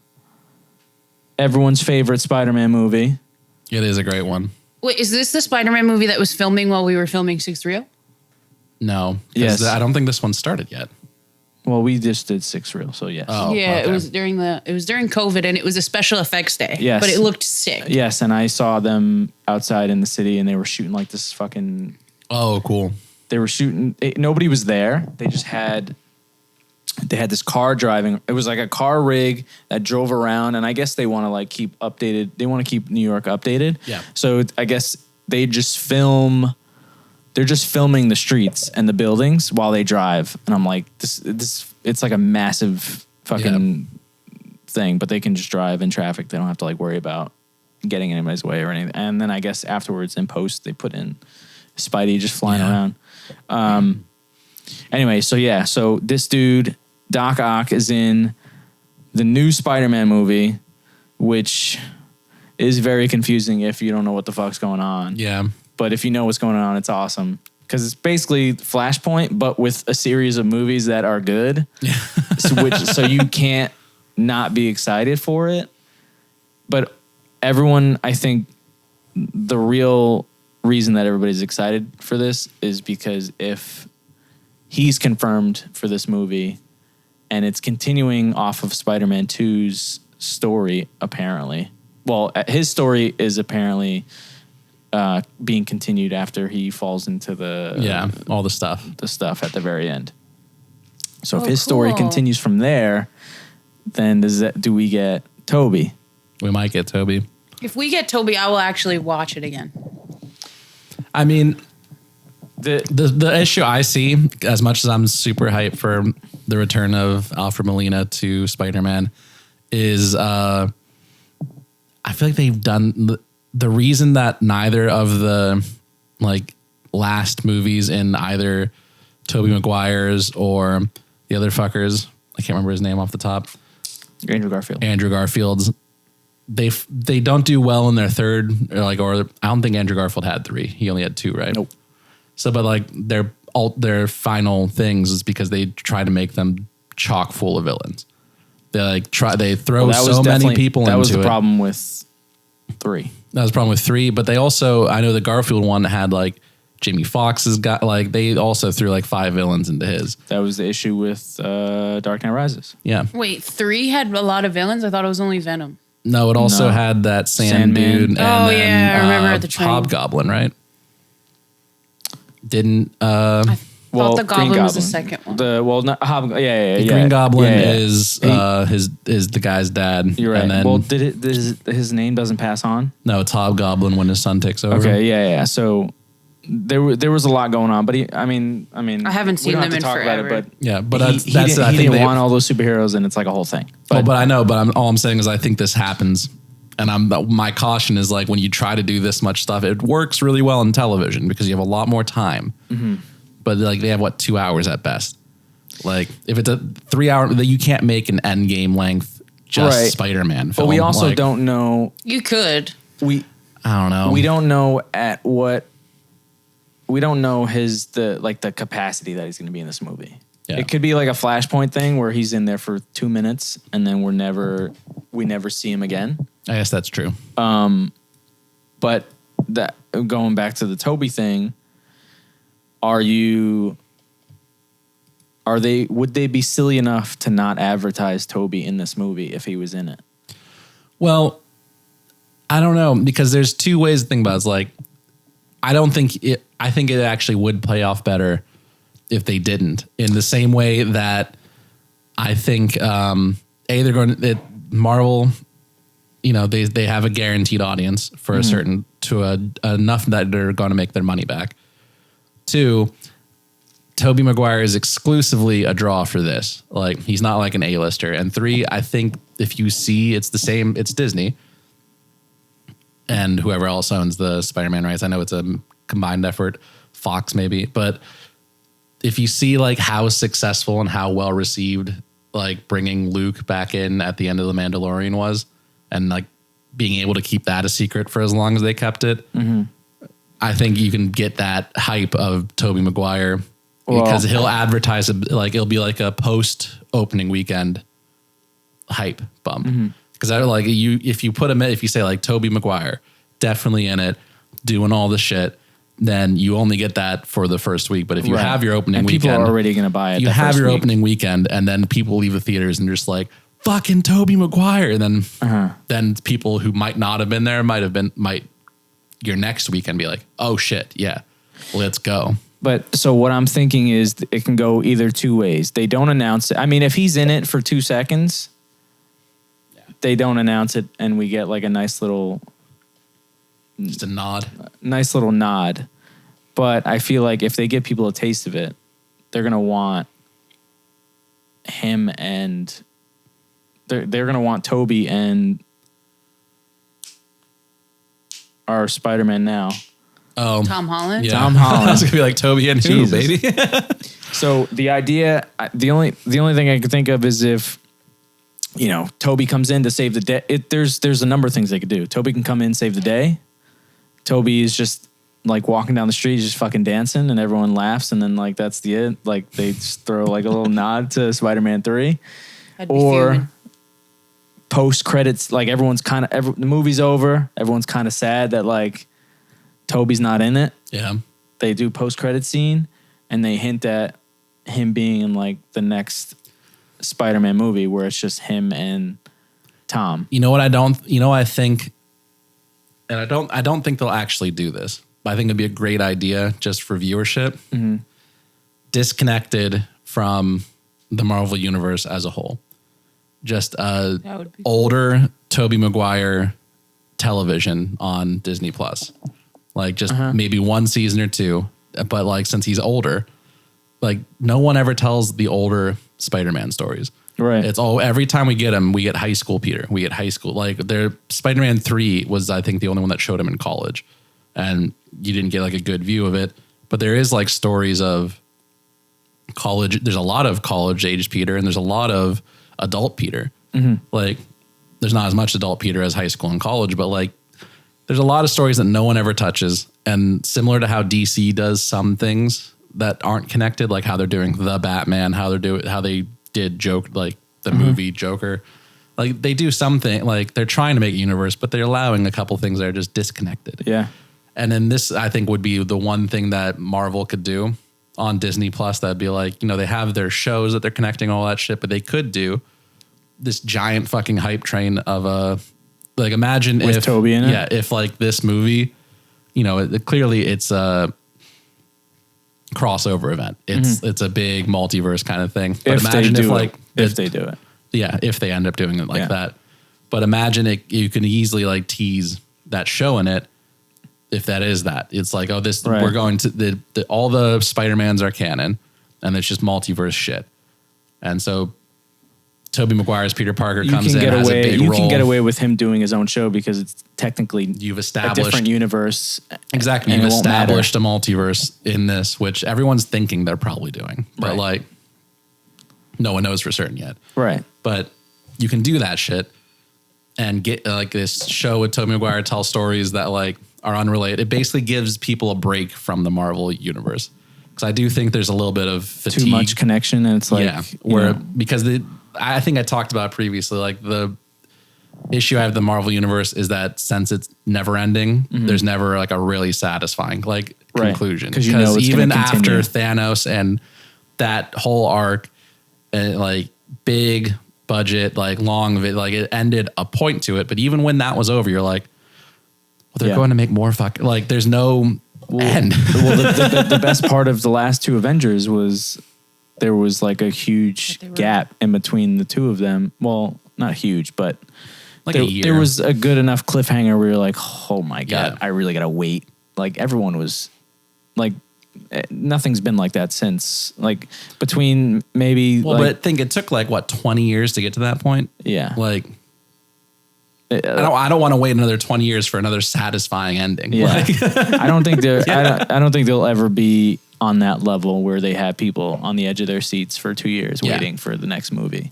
everyone's favorite Spider-Man movie. It is a great one. wait, is this the Spider-Man movie that was filming while we were filming 6 Reel? No, 'cause Yes. I don't think this one started yet. Well, we just did 6 Reel, so yes. Oh, Yeah, okay. it was during COVID and it was a special effects day. Yes. But it looked sick. Yes, and I saw them outside in the city, and they were shooting like this fucking. Oh, cool. They were shooting. Nobody was there. They just had this car driving. It was like a car rig that drove around, and I guess they want to like keep updated. They want to keep New York updated. Yeah. So I guess they just film. They're just filming the streets and the buildings while they drive, and I'm like, this. It's like a massive fucking thing, but they can just drive in traffic. They don't have to like worry about getting in anybody's way or anything. And then I guess afterwards in post they put in Spidey just flying around. Anyway, so this dude, Doc Ock, is in the new Spider-Man movie, which is very confusing if you don't know what the fuck's going on. Yeah. But if you know what's going on, it's awesome. Because it's basically Flashpoint, but with a series of movies that are good. So you can't not be excited for it. But everyone, I think, the real reason that everybody's excited for this is because if he's confirmed for this movie and it's continuing off of Spider-Man 2's story, apparently. Well, his story is apparently being continued after he falls into all the stuff. the stuff at the very end. So if Oh, his story cool. continues from there, then do we get Toby? We might get Toby. If we get Toby, I will actually watch it again. I mean, The the issue I see, as much as I'm super hyped for the return of Alfred Molina to Spider-Man, is I feel like they've done the reason that neither of the like last movies in either Tobey Maguire's or the other fuckers, I can't remember his name off the top, Andrew Garfield. Andrew Garfield's, they don't do well in their third, or I don't think Andrew Garfield had 3. He only had 2, right? Nope. So, but like their final things is because they try to make them chock full of villains. They throw so many people into it. That was the problem with 3. That was the problem with 3, but they also, I know the Garfield one had like Jamie Foxx has got like they also threw like 5 villains into his. That was the issue with Dark Knight Rises. Yeah. Wait, 3 had a lot of villains? I thought it was only Venom. No, it also No. had that Sandman. dude and Oh, then, yeah, I remember at the train. Hobgoblin, right? Didn't I thought the Green Goblin was the second one. the Green Goblin is the guy's dad. You're right. And then, Well, his name doesn't pass on? no, it's Hobgoblin when his son takes over. Okay, yeah. So there was a lot going on, but I mean, I haven't seen we don't them have to in talk about forever. it, but Yeah, but he that's didn't, I he think didn't they want all those superheroes, and it's like a whole thing. But, but I know, but all I'm saying is I think this happens, and my caution is like when you try to do this much stuff, it works really well in television because you have a lot more time. Mm-hmm. But like they have 2 hours at best. Like if it's a 3 hour, that you can't make an end game length just Spider-Man film. but we also like, don't know. You could. I don't know. We don't know at what. We don't know the capacity that he's going to be in this movie. Yeah. It could be like a Flashpoint thing where he's in there for 2 minutes and then we never see him again. I guess that's true. But that going back to the Toby thing, would they be silly enough to not advertise Toby in this movie if he was in it? Well, I don't know because there's 2 ways to think about it. It's like I think it actually would play off better if they didn't. In the same way that I think they're going to Marvel, they have a guaranteed audience for a certain enough that they're going to make their money back. 2, Tobey Maguire is exclusively a draw for this. Like he's not like an A-lister. And 3, I think if you see it's the same, it's Disney and whoever else owns the Spider-Man rights. I know it's a combined effort, Fox maybe, but if you see like how successful and how well received like bringing Luke back in at the end of The Mandalorian was, and like being able to keep that a secret for as long as they kept it, I think you can get that hype of Tobey Maguire because he'll advertise it like it'll be like a post opening weekend hype bump. Because I like if you put him in, if you say like Tobey Maguire definitely in it doing all the shit, then you only get that for the first week. But if you have your opening and weekend, people are already going to buy it. you have your opening weekend, and then people leave the theaters and just like fucking Tobey Maguire, and then people who might not have been there might your next weekend be like, oh shit, yeah, let's go. But so what I'm thinking is it can go either 2 ways. They don't announce it. I mean, if he's in it for 2 seconds, they don't announce it, and we get like a nice little nod. But I feel like if they give people a taste of it, they're gonna want him and they're gonna want Toby and our Spider-Man now. Oh, Tom Holland? yeah. Tom Holland. It's gonna be like Toby and who, Jesus. baby. So the idea, the only thing I could think of is if, Toby comes in to save the day. There's a number of things they could do. Toby can come in, save the day. Toby is just like walking down the street, just fucking dancing, and everyone laughs, and then like that's the end. Like they just throw like a little nod to Spider-Man 3, I'd be or fuming. post credits. Like the movie's over. Everyone's kind of sad that like Toby's not in it. Yeah. They do post credit scene, and they hint at him being in like the next Spider-Man movie where it's just him and Tom. I think, and I don't think they'll actually do this, but I think it'd be a great idea just for viewership. Disconnected from the Marvel universe as a whole. Just That would be older Tobey Maguire television on Disney Plus. Like just maybe 1 season or 2, but like since he's older, like no one ever tells the older Spider-Man stories. Right. It's all every time we get him, we get high school Peter. We get high school like Spider-Man 3 was I think the only one that showed him in college, and you didn't get like a good view of it. But there is like stories of college. There's a lot of college age Peter, and there's a lot of adult Peter. Like there's not as much adult Peter as high school and college, but like there's a lot of stories that no one ever touches. And similar to how DC does some things that aren't connected, like how they're doing the Batman, how they did Joke, like the movie Joker. Like they do something, like they're trying to make a universe, but they're allowing a couple things that are just disconnected. Yeah. And then this, I think, would be the one thing that Marvel could do on Disney Plus. That'd be like, they have their shows that they're connecting all that shit, but they could do this giant fucking hype train of like imagine with if Toby in it? Yeah, if like this movie, clearly it's a crossover event. It's a big multiverse kind of thing. But If imagine they do if like if they do it. yeah, if they end up doing it like that. But imagine you can easily like tease that show in it. If that is that, it's like, oh, this we're going to all the Spider-Mans are canon, and it's just multiverse shit. And so Tobey Maguire's Peter Parker comes in, has a big role. You can get away with him doing his own show because it's technically you've established a different universe. Exactly, you've established a multiverse in this, which everyone's thinking they're probably doing, but like no one knows for certain yet. Right, but you can do that shit and get like this show with Tobey Maguire tell stories that like are unrelated. It basically gives people a break from the Marvel universe. Because I do think there's a little bit of fatigue. Too much connection. And it's like, because I think I talked about previously, like the issue I have with the Marvel universe is that since it's never ending, there's never like a really satisfying like conclusion. Because even after Thanos and that whole arc, like big budget, like long of it, like it ended a point to it. But even when that was over, you're like, well, they're going to make more fucking, like there's no end. The best part of the last two Avengers was there was like a huge gap in between the two of them. Well, not huge, but like a year. There was a good enough cliffhanger where you're like, oh my God, I really got to wait. Like everyone was like, nothing's been like that since, like between maybe. Well, but I think it took like what 20 years to get to that point. Yeah, like I don't want to wait another 20 years for another satisfying ending. Yeah, like, I don't think they're. I don't think they'll ever be on that level where they have people on the edge of their seats for 2 years waiting for the next movie,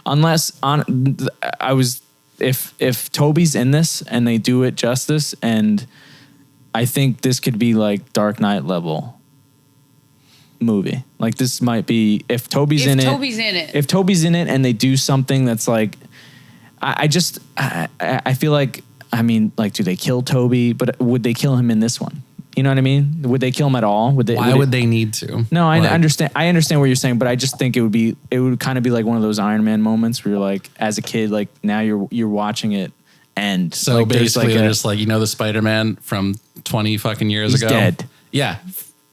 unless if Toby's in this and they do it justice, and I think this could be like Dark Knight level movie. Like this might be if Toby's in it. If Toby's in it and they do something that's like, I feel like, I mean, like, do they kill Toby? But would they kill him in this one? You know what I mean? Would they kill him at all? Why would they need to? No, I understand. I understand what you're saying, but I just think it would kind of be like one of those Iron Man moments where you're like, as a kid, like now you're watching it, and so like, basically they're just like, the Spider-Man from 20 fucking years ago, dead. Yeah,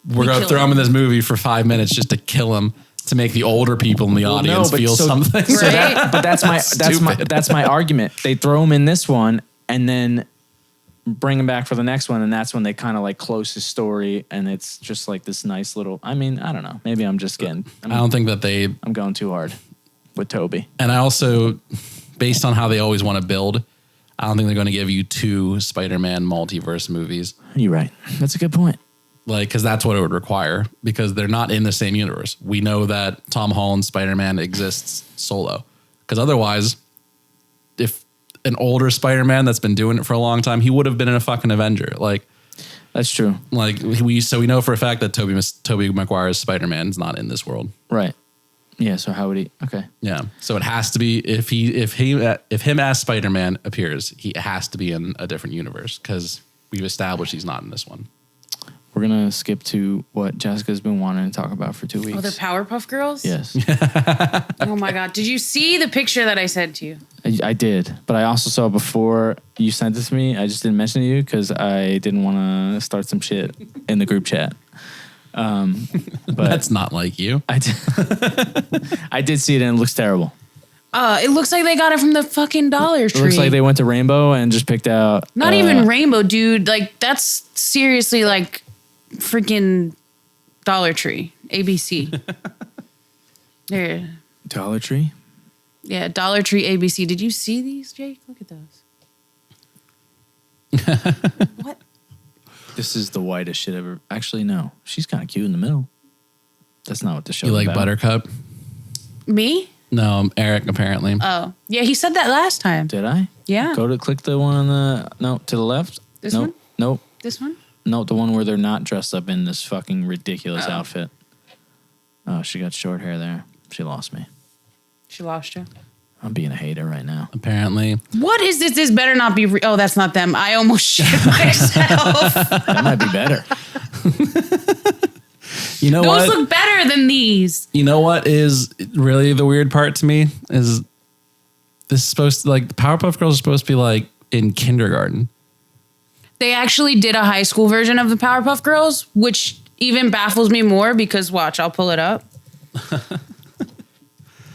we're gonna throw him in this movie for 5 minutes just to kill him. To make the older people in the audience feel something, but that's my argument. They throw him in this one and then bring him back for the next one, and that's when they kind of like close his story, and it's just like this nice little. I mean, I don't know. Maybe I'm just getting. I don't think that I'm going too hard with Toby. And I also, based on how they always want to build, I don't think they're going to give you 2 Spider-Man multiverse movies. You're right. That's a good point. Like, because that's what it would require, because they're not in the same universe. We know that Tom Holland's Spider-Man exists solo, because otherwise, if an older Spider-Man that's been doing it for a long time, he would have been in a fucking Avenger. Like, that's true. Like we know for a fact that Tobey Maguire's Spider-Man is not in this world. Right. Yeah. So how would he? Okay. Yeah. So it has to be if him as Spider-Man appears, he has to be in a different universe, because we've established he's not in this one. We're going to skip to what Jessica's been wanting to talk about for 2 weeks. Oh, the Powerpuff Girls? Yes. Oh, my God. Did you see the picture that I sent to you? I did, but I also saw before you sent it to me. I just didn't mention it to you because I didn't want to start some shit in the group chat. But that's not like you. I did see it, and it looks terrible. It looks like they got it from the fucking Dollar Tree. It looks like they went to Rainbow and just picked out... Not even Rainbow, dude. Like, that's seriously like... freaking Dollar Tree, ABC. There. Dollar Tree? Yeah, Dollar Tree, ABC. Did you see these, Jake? Look at those. What? This is the whitest shit ever. Actually, no. She's kind of cute in the middle. That's not what the show is You like about. Buttercup? Me? No, Eric, apparently. Oh. Yeah, he said that last time. Did I? Yeah. Click the one on the... No, to the left. This nope. one? Nope. This one? No, the one where they're not dressed up in this fucking ridiculous outfit. Oh, she got short hair there. She lost me. She lost you. I'm being a hater right now. Apparently. What is this? This better not be. Oh, that's not them. I almost shit myself. That might be better. You know Those what? look better than these. You know what is really the weird part to me is this is supposed to like the Powerpuff Girls are supposed to be like in kindergarten. They actually did a high school version of the Powerpuff Girls, which even baffles me more because watch, I'll pull it up.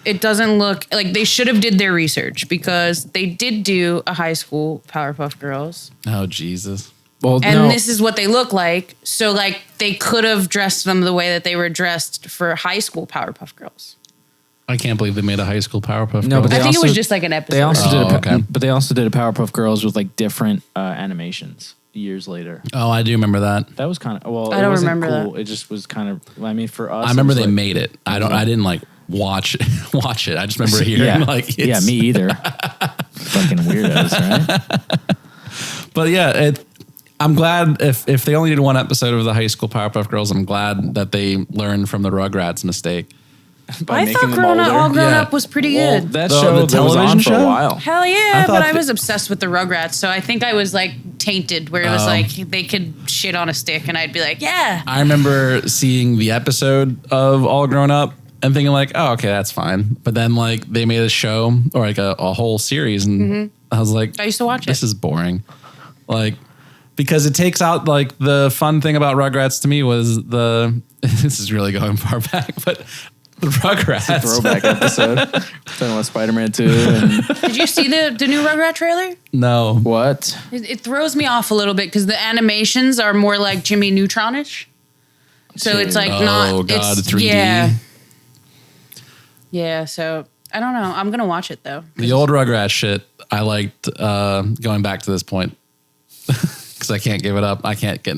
It doesn't look like they should have did their research because they did do a high school Powerpuff Girls. Oh Jesus. Well, And no, this is what they look like. So like they could have dressed them the way that they were dressed for high school Powerpuff Girls. I can't believe they made a high school Powerpuff No, Girls. but I They think it was also- just like an episode. they also did. okay. But they also did a Powerpuff Girls with like different animations years later. Oh, I do remember that. That was kind of well. I it don't wasn't remember cool. It just was kind of. I mean, for us, I remember it was they like- made it. I didn't like watch it. I just remember hearing Yeah, like yeah, me either. Fucking weirdos, right? But yeah, I'm glad if they only did one episode of the high school Powerpuff Girls, I'm glad that they learned from the Rugrats mistake. By I making thought them Grown Up, older. All Grown Yeah. Up was pretty Well, good. that The show that was television on for show? a while. Hell yeah, I thought but I that- was obsessed with the Rugrats, so I think I was like tainted where it was like they could shit on a stick and I'd be like, yeah. I remember seeing the episode of All Grown Up and thinking like, oh, okay, that's fine. But then like they made a show or like a whole series and I was like, I used to watch this it. is boring. Like, because it takes out like the fun thing about Rugrats to me was this is really going far back, but the Rugrats. Throwback episode. Talking about Spider-Man 2 and Did you see the new Rugrat trailer? No. what? It throws me off a little bit because the animations are more like Jimmy Neutron-ish. So it's like not. Oh, God, it's, 3D. Yeah. Yeah, so I don't know. I'm going to watch it though. The old Rugrats shit, I liked going back to this point because I can't give it up. I can't get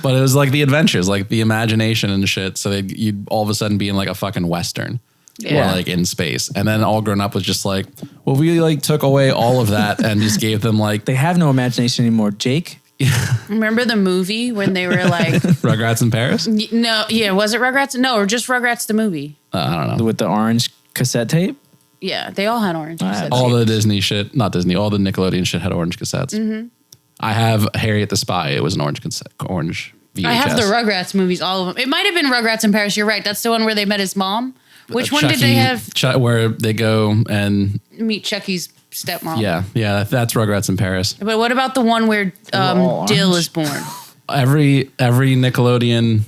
But it was like the adventures, like the imagination and shit. So you'd all of a sudden be in like a fucking Western Yeah. or like in space. And then All Grown Up was just like, well, we like took away all of that and just gave them like They have no imagination anymore, Jake. Remember the movie when they were like, Rugrats in Paris. no, yeah, was it Rugrats? No, or just Rugrats the movie? I don't know. With the orange cassette tape. Yeah, they all had orange. I cassette had All tape. the Disney shit, not Disney, all the Nickelodeon shit had orange cassettes. Mm-hmm. I have Harriet the Spy. It was an orange cassette, orange VHS. I have the Rugrats movies, all of them. It might have been Rugrats in Paris. You're right. That's the one where they met his mom. Which one did they have? Where they go and Meet Chucky's stepmom. yeah, that's Rugrats in Paris. But what about the one where all Dill orange. is born? Every Nickelodeon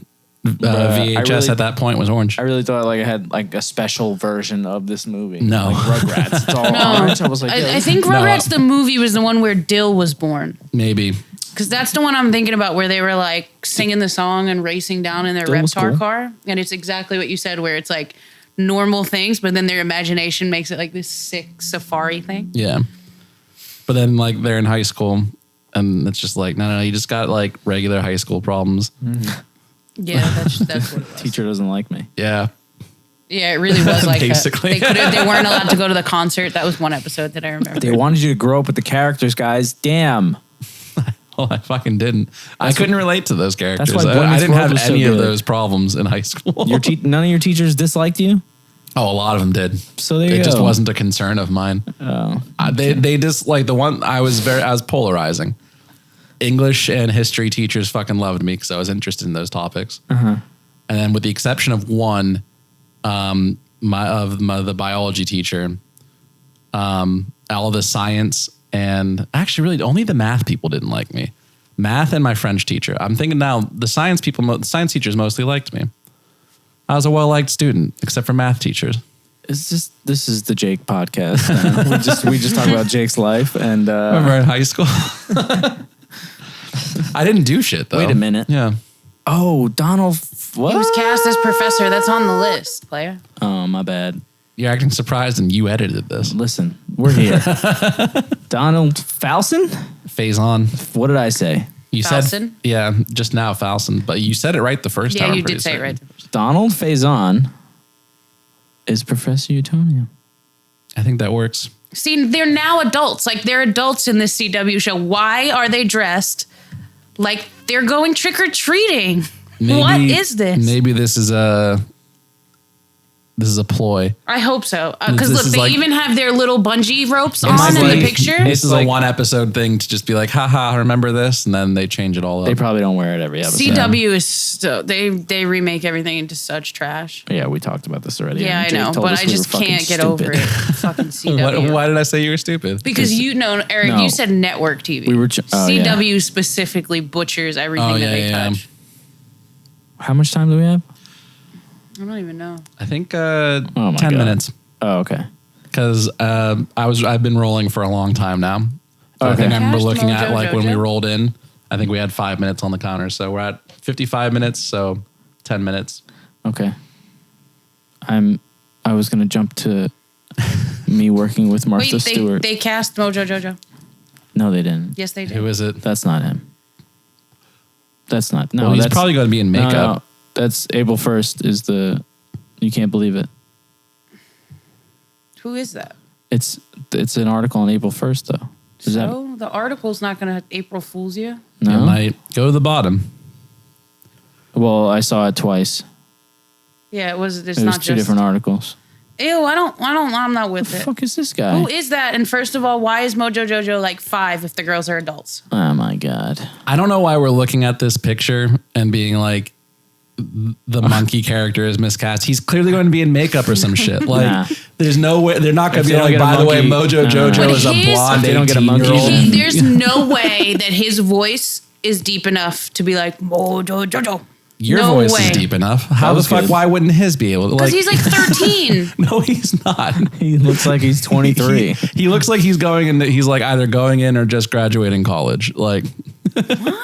I VHS really- at that point was orange. I really thought like I had like a special version of this movie. No. Like Rugrats. It's all No. orange. I was like, I think Rugrats the movie was the one where Dill was born. Maybe. Because that's the one I'm thinking about where they were like singing the song and racing down in their Dill was Reptar cool. car. And it's exactly what you said, where it's like normal things, but then their imagination makes it like this sick safari thing. Yeah. But then like they're in high school and it's just like, no, you just got like regular high school problems. Yeah, that's what it was. teacher doesn't like me. Yeah. Yeah, it really was like Basically. that. They weren't allowed to go to the concert. That was one episode that I remember. They wanted you to grow up with the characters, guys. Damn. Well, I fucking didn't. I couldn't relate to those characters. why Boy I Meets didn't World have was so any of good. those problems in high school. None of your teachers disliked you? Oh, a lot of them did. So there you It go. just wasn't a concern of mine. Oh. They just like the one I was polarizing. English and history teachers fucking loved me because I was interested in those topics. And then with the exception of one, the biology teacher, all the science and actually really only the math people didn't like me. Math and my French teacher. I'm thinking now the science teachers mostly liked me. I was a well-liked student, except for math teachers. This is the Jake podcast. we just talk about Jake's life and Remember in high school? I didn't do shit though. Wait a minute. Yeah. oh, Donald. What? He was cast as professor. That's on the list, player. Oh, my bad. You're acting surprised and you edited this. Listen, we're here. Donald Falson? Phase on. What did I say? You Falson? said, yeah, just now Falson, but you said it right the first Yeah, time. you I'm pretty did say it certain. right. Donald Faison is Professor Utonium. I think that works. See, they're now adults. Like, they're adults in this CW show. Why are they dressed like they're going trick-or-treating? What is this? Maybe this is this is a ploy. I hope so. Because This look, is they like- even have their little bungee ropes on It's in like- the picture. This is like- a one episode thing to just be like, haha, remember this? And then they change it all up. They probably don't wear it every episode. CW is so they remake everything into such trash. Yeah, we talked about this already. Yeah, and I Jake know, told but us I we were just fucking can't get over stupid. it. Fucking CW. Why did I say you were stupid? Because Eric, No. you said network TV. We were CW specifically butchers everything that they touch. How much time do we have? I don't even know. I think my 10 God. minutes. Oh, okay. Because I've been rolling for a long time now. So I Okay. think I remember Cash looking at Mojo like when we Jojo? rolled in, I think we had 5 minutes on the counter. So we're at 55 minutes, so 10 minutes. Okay. I was gonna jump to me working with Martha Wait, Stewart. they cast Mojo Jojo. No, they didn't. Yes, they did. Who is it? That's not him. That's not. No, Well, he's that's probably going to be in no, makeup. no, that's April 1st. Is the you can't believe it. Who is that? It's an article on April 1st though. Is that So the article's not going to April Fools you. It no? might go to the bottom. Well, I saw it twice. Yeah, it was. It's It was not two just. different articles. Ew, I'm not with Who the it. fuck is this guy? Who is that? And first of all, why is Mojo Jojo like 5 if the girls are adults? Oh my god. I don't know why we're looking at this picture and being like, the monkey character is miscast. He's clearly going to be in makeup or some shit. Like, Nah. there's no way they're not going If to they be don't like. get a By the way, monkey- Mojo no. Jojo But is a his- blonde. If they don't get a monkey, 18-year-old. There's no way that his voice is deep enough to be like Mojo Jojo. Your No voice way. is deep enough. How the was fuck? good. Why wouldn't his be able to? Because Like, he's like 13. no, he's not. He looks like he's 23. He looks like he's going in. He's like either going in or just graduating college. Like, What?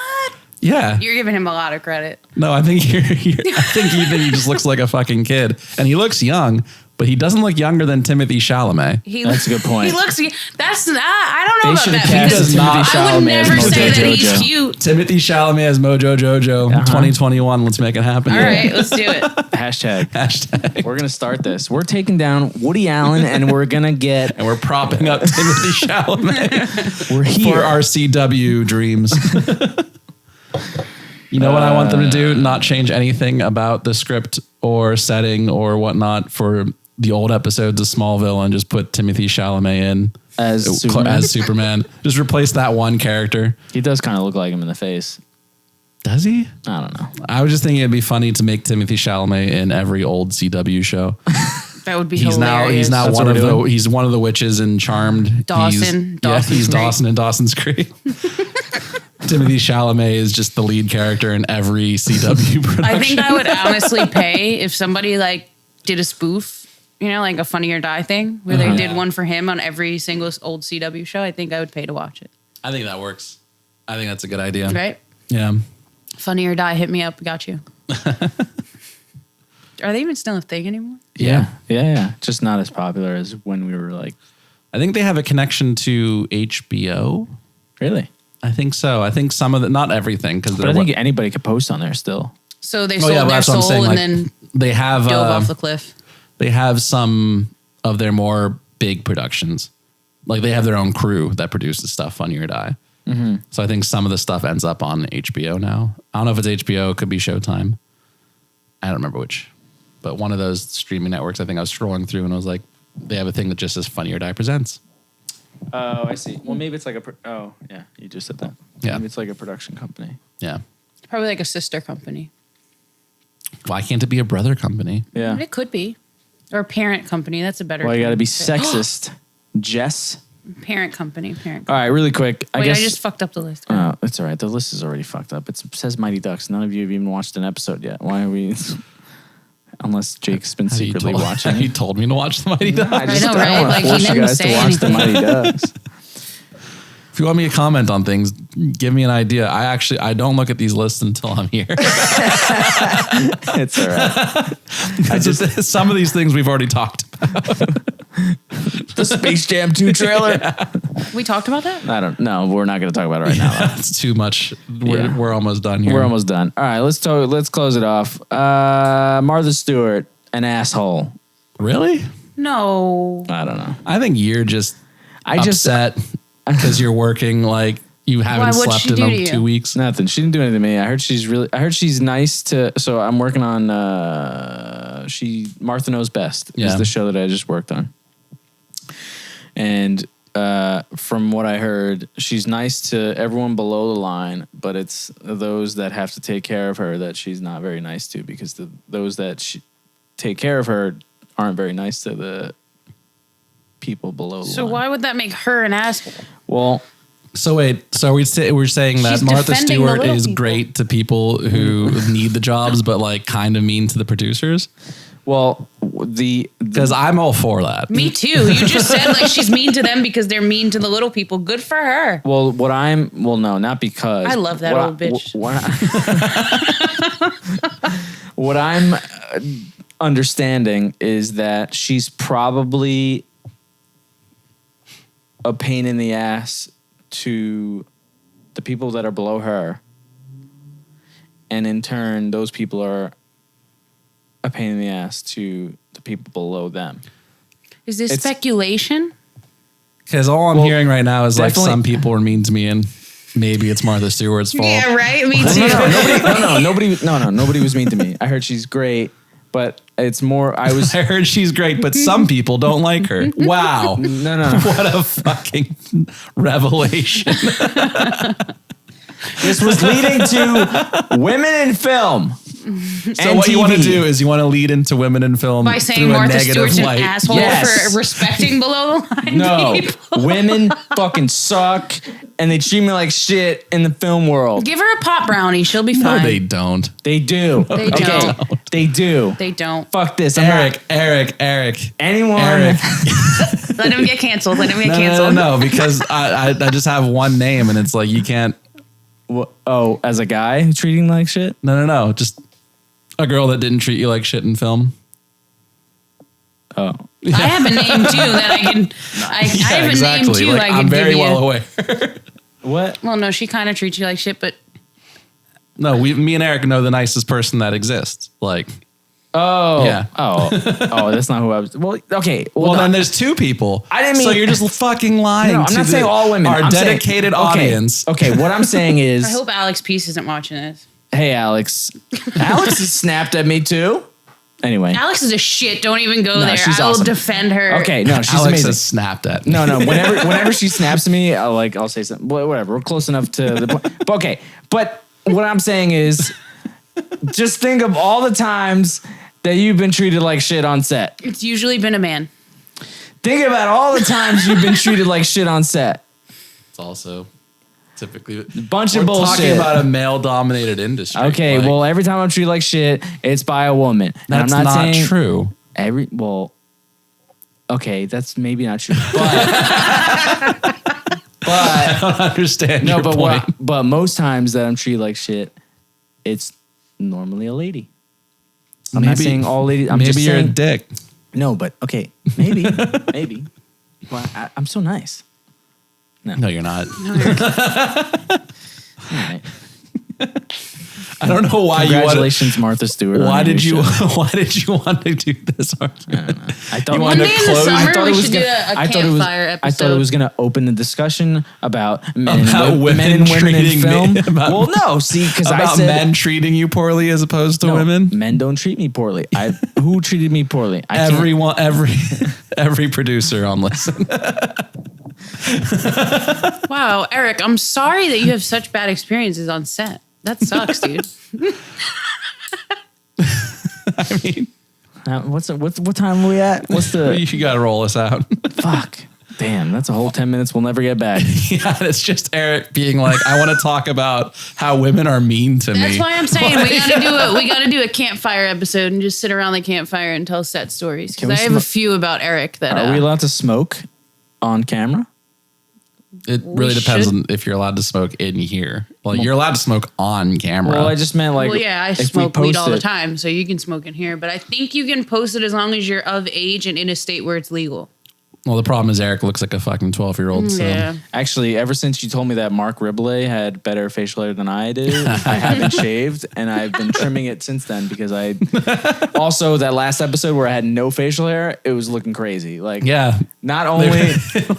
yeah. You're giving him a lot of credit. No, I think I think you think he just looks like a fucking kid, and he looks young, but he doesn't look younger than Timothy Chalamet. That's a good point. He looks. That's not. I don't know They about should have that cast because Timothy I would Chalamet as never say Mojo that he's Jojo. cute. Timothy Chalamet as Mojo Jojo, 2021. Let's make it happen. All right, let's do it. Hashtag. Hashtag. We're gonna start this. We're taking down Woody Allen, and we're gonna get. And we're propping up Timothy Chalamet We're here. for our CW dreams. You know what I want them to do? Not change anything about the script or setting or whatnot for the old episodes of Smallville and just put Timothy Chalamet in As Superman? As Superman. Just replace that one character. He does kind of look like him in the face. Does he? I don't know. I was just thinking it'd be funny to make Timothy Chalamet in every old CW show. That would be He's hilarious. now That's one what of we're the doing? he's one of the witches in Charmed. Dawson. He's Dawson's Creek. Dawson in Dawson's Creek. Timothy Chalamet is just the lead character in every CW production. I think I would honestly pay if somebody like did a spoof, you know, like a Funny or Die thing where they did one for him on every single old CW show. I think I would pay to watch it. I think that works. I think that's a good idea. Right? Yeah. Funny or Die, hit me up. Got you. Are they even still a thing anymore? Yeah. Just not as popular as when we were like. I think they have a connection to HBO. Really? I think so. I think some of the, not everything, because But I think anybody could post on there still. So they Oh, sold yeah, but their that's what I'm soul saying, and like, then they have dove off the cliff. they have some of their more big productions. Like they have their own crew that produces stuff, Funny or Die. Mm-hmm. So I think some of the stuff ends up on HBO now. I don't know if it's HBO, it could be Showtime. I don't remember which. But one of those streaming networks, I think I was scrolling through and I was like, they have a thing that just says Funny or Die Presents. Oh, I see. Well, maybe it's like oh, yeah. You just said that. Yeah. Maybe it's like a production company. Yeah. Probably like a sister company. Why can't it be a brother company? But Yeah. it could be. Or a parent company. That's a better Well, you got to be term. sexist. Jess. Parent company. Parent All right, really quick. Wait, I just fucked up the list. Oh, it's all right. The list is already fucked up. It says Mighty Ducks. None of you have even watched an episode yet. Why are we? Unless Jake's been secretly watching. He told me to watch the Mighty Ducks. I know, don't right? wanna Like, he force you didn't guys to say watch the Mighty Ducks. If you want me to comment on things, give me an idea. I don't look at these lists until I'm here. It's all right. Some of these things we've already talked about. The Space Jam 2 trailer. We talked about that? I don't know. We're not going to talk about it right now. It's too much. Yeah. We're almost done here. We're almost done. All right, let's close it off. Martha Stewart, an asshole. Really? No. I don't know. I think you're just I just upset because you're working like you haven't What'd slept she do to in you? 2 weeks. nothing. She didn't do anything to me. I heard she's nice to. So I'm working on. Martha Knows Best Yeah. is the show that I just worked on. And from what I heard, she's nice to everyone below the line, but it's those that have to take care of her that she's not very nice to, because those that take care of her aren't very nice to the people below the line. So why would that make her an asshole? Well, So wait, so we're saying that She's Martha defending the Stewart little is people. great to people who need the jobs, but like kind of mean to the producers? Because I'm all for that. Me too. You just said like she's mean to them because they're mean to the little people. Good for her. no, not because. I love that old bitch. What I'm understanding is that she's probably a pain in the ass to the people that are below her. And in turn, those people are a pain in the ass to the people below them. Is this speculation? Because all I'm hearing right now is like definitely- some people are mean to me, and maybe it's Martha Stewart's fault. Yeah, right. Me too. Nobody was mean to me. I heard she's great, but it's more, I heard she's great, but some people don't like her. Wow. no. What a fucking revelation. This was leading to women in film. So what you want to do is you want to lead into women in film By saying through a Martha negative Stewart's an light. asshole Yes. for respecting below the line No, people. women fucking suck, and they treat me like shit in the film world. Give her a pop brownie. She'll be No, fine. they don't. They do. They don't. They do. They don't. Fuck this. Eric. Anyone. Eric. Let him get canceled. Let him get No, canceled. no, because I just have one name, and it's like you can't. Oh, as a guy treating like shit? No. Just a girl that didn't treat you like shit in film. Oh. I have a name too that I can. I have a name too. Like, I can I'm very give you. well aware. What? Well, no, she kind of treats you like shit, but No, me and Eric know the nicest person that exists. Like, Oh. Yeah. Oh, that's not who I was. Well, okay. well, no. then there's two people. I didn't mean. So you're just fucking lying. No, I'm to not saying the- all women. Our I'm saying- dedicated okay, audience. Okay, what I'm saying I is, hope Alex Peace isn't watching this. hey, Alex. Alex has snapped at me too. Anyway. Alex is a shit. Don't even go No, there. she's I will awesome. defend her. Okay, no, she's Alex amazing. has snapped at me. No. Whenever she snaps at me, I'll say something. Whatever. We're close enough to the point. But okay. But what I'm saying is, just think of all the times that you've been treated like shit on set. It's usually been a man. Think about all the times you've been treated like shit on set. It's also typically Bunch of we're bullshit. talking about a male-dominated industry. Okay, Like, well, every time I'm treated like shit, it's by a woman. And that's I'm not saying true. Okay, that's maybe not true. But I don't understand no, your but point. but most times that I'm treated like shit, it's normally a lady. I'm not saying all ladies. I'm maybe just you're saying, a dick. No, but okay, maybe. Well, I'm so nice. No, you're not. All right. I don't know why you want. Congratulations, Martha Stewart. on Why your did new you? show. Why did you want to do this argument? I thought You One wanted day to in the close- summer, I thought we it was should do gonna- a I thought it was- campfire episode. I thought it was going to open the discussion about men, About and, women men and women in treating film. me- about- Well, no, see, because I About said men treating you poorly as opposed to no, women. Men don't treat me poorly. Who treated me poorly? I can't- Everyone, every producer on Listen. Wow, Eric, I'm sorry that you have such bad experiences on set. That sucks, dude. I mean, what time are we at? What's the you got to roll us out. fuck? Damn, that's a whole 10 minutes we'll never get back. Yeah, it's just Eric being like, I want to talk about how women are mean to me. That's why I'm saying we gotta do a campfire episode and just sit around the campfire and tell set stories. Can Because we I have a smoke- few about Eric that Are we allowed to smoke on camera? It really depends on if you're allowed to smoke in here. Well, you're allowed to smoke on camera. Well, I just meant like. well, yeah, I if we smoke weed post all the it- time, so you can smoke in here. But I think you can post it as long as you're of age and in a state where it's legal. Well, the problem is Eric looks like a fucking 12-year-old. So. Yeah. Actually, ever since you told me that Mark Ribley had better facial hair than I did, I haven't shaved, and I've been trimming it since then because I also that last episode where I had no facial hair, it was looking crazy. Like, Yeah. not only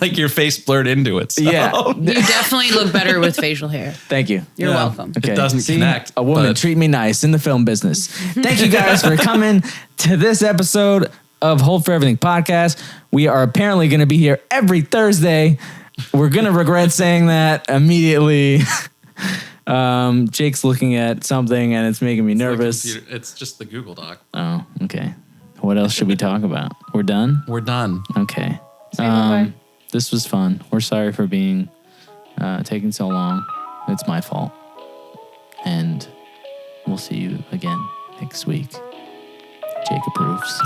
like your face blurred into it. So. yeah, You definitely look better with facial hair. thank you. You're Yeah. welcome. It doesn't connect. A woman but- treat me nice in the film business. Thank you guys for coming to this episode of Hold for Everything podcast. We are apparently going to be here every Thursday. We're going to regret saying that immediately. Jake's looking at something and it's making me nervous. It's just the Google Doc. Oh, okay. What else should we talk about? We're done? We're done. Okay. Say bye-bye. This was fun. We're sorry for being taking so long. It's my fault. And we'll see you again next week. Jake approves.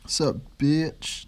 What's up, bitch?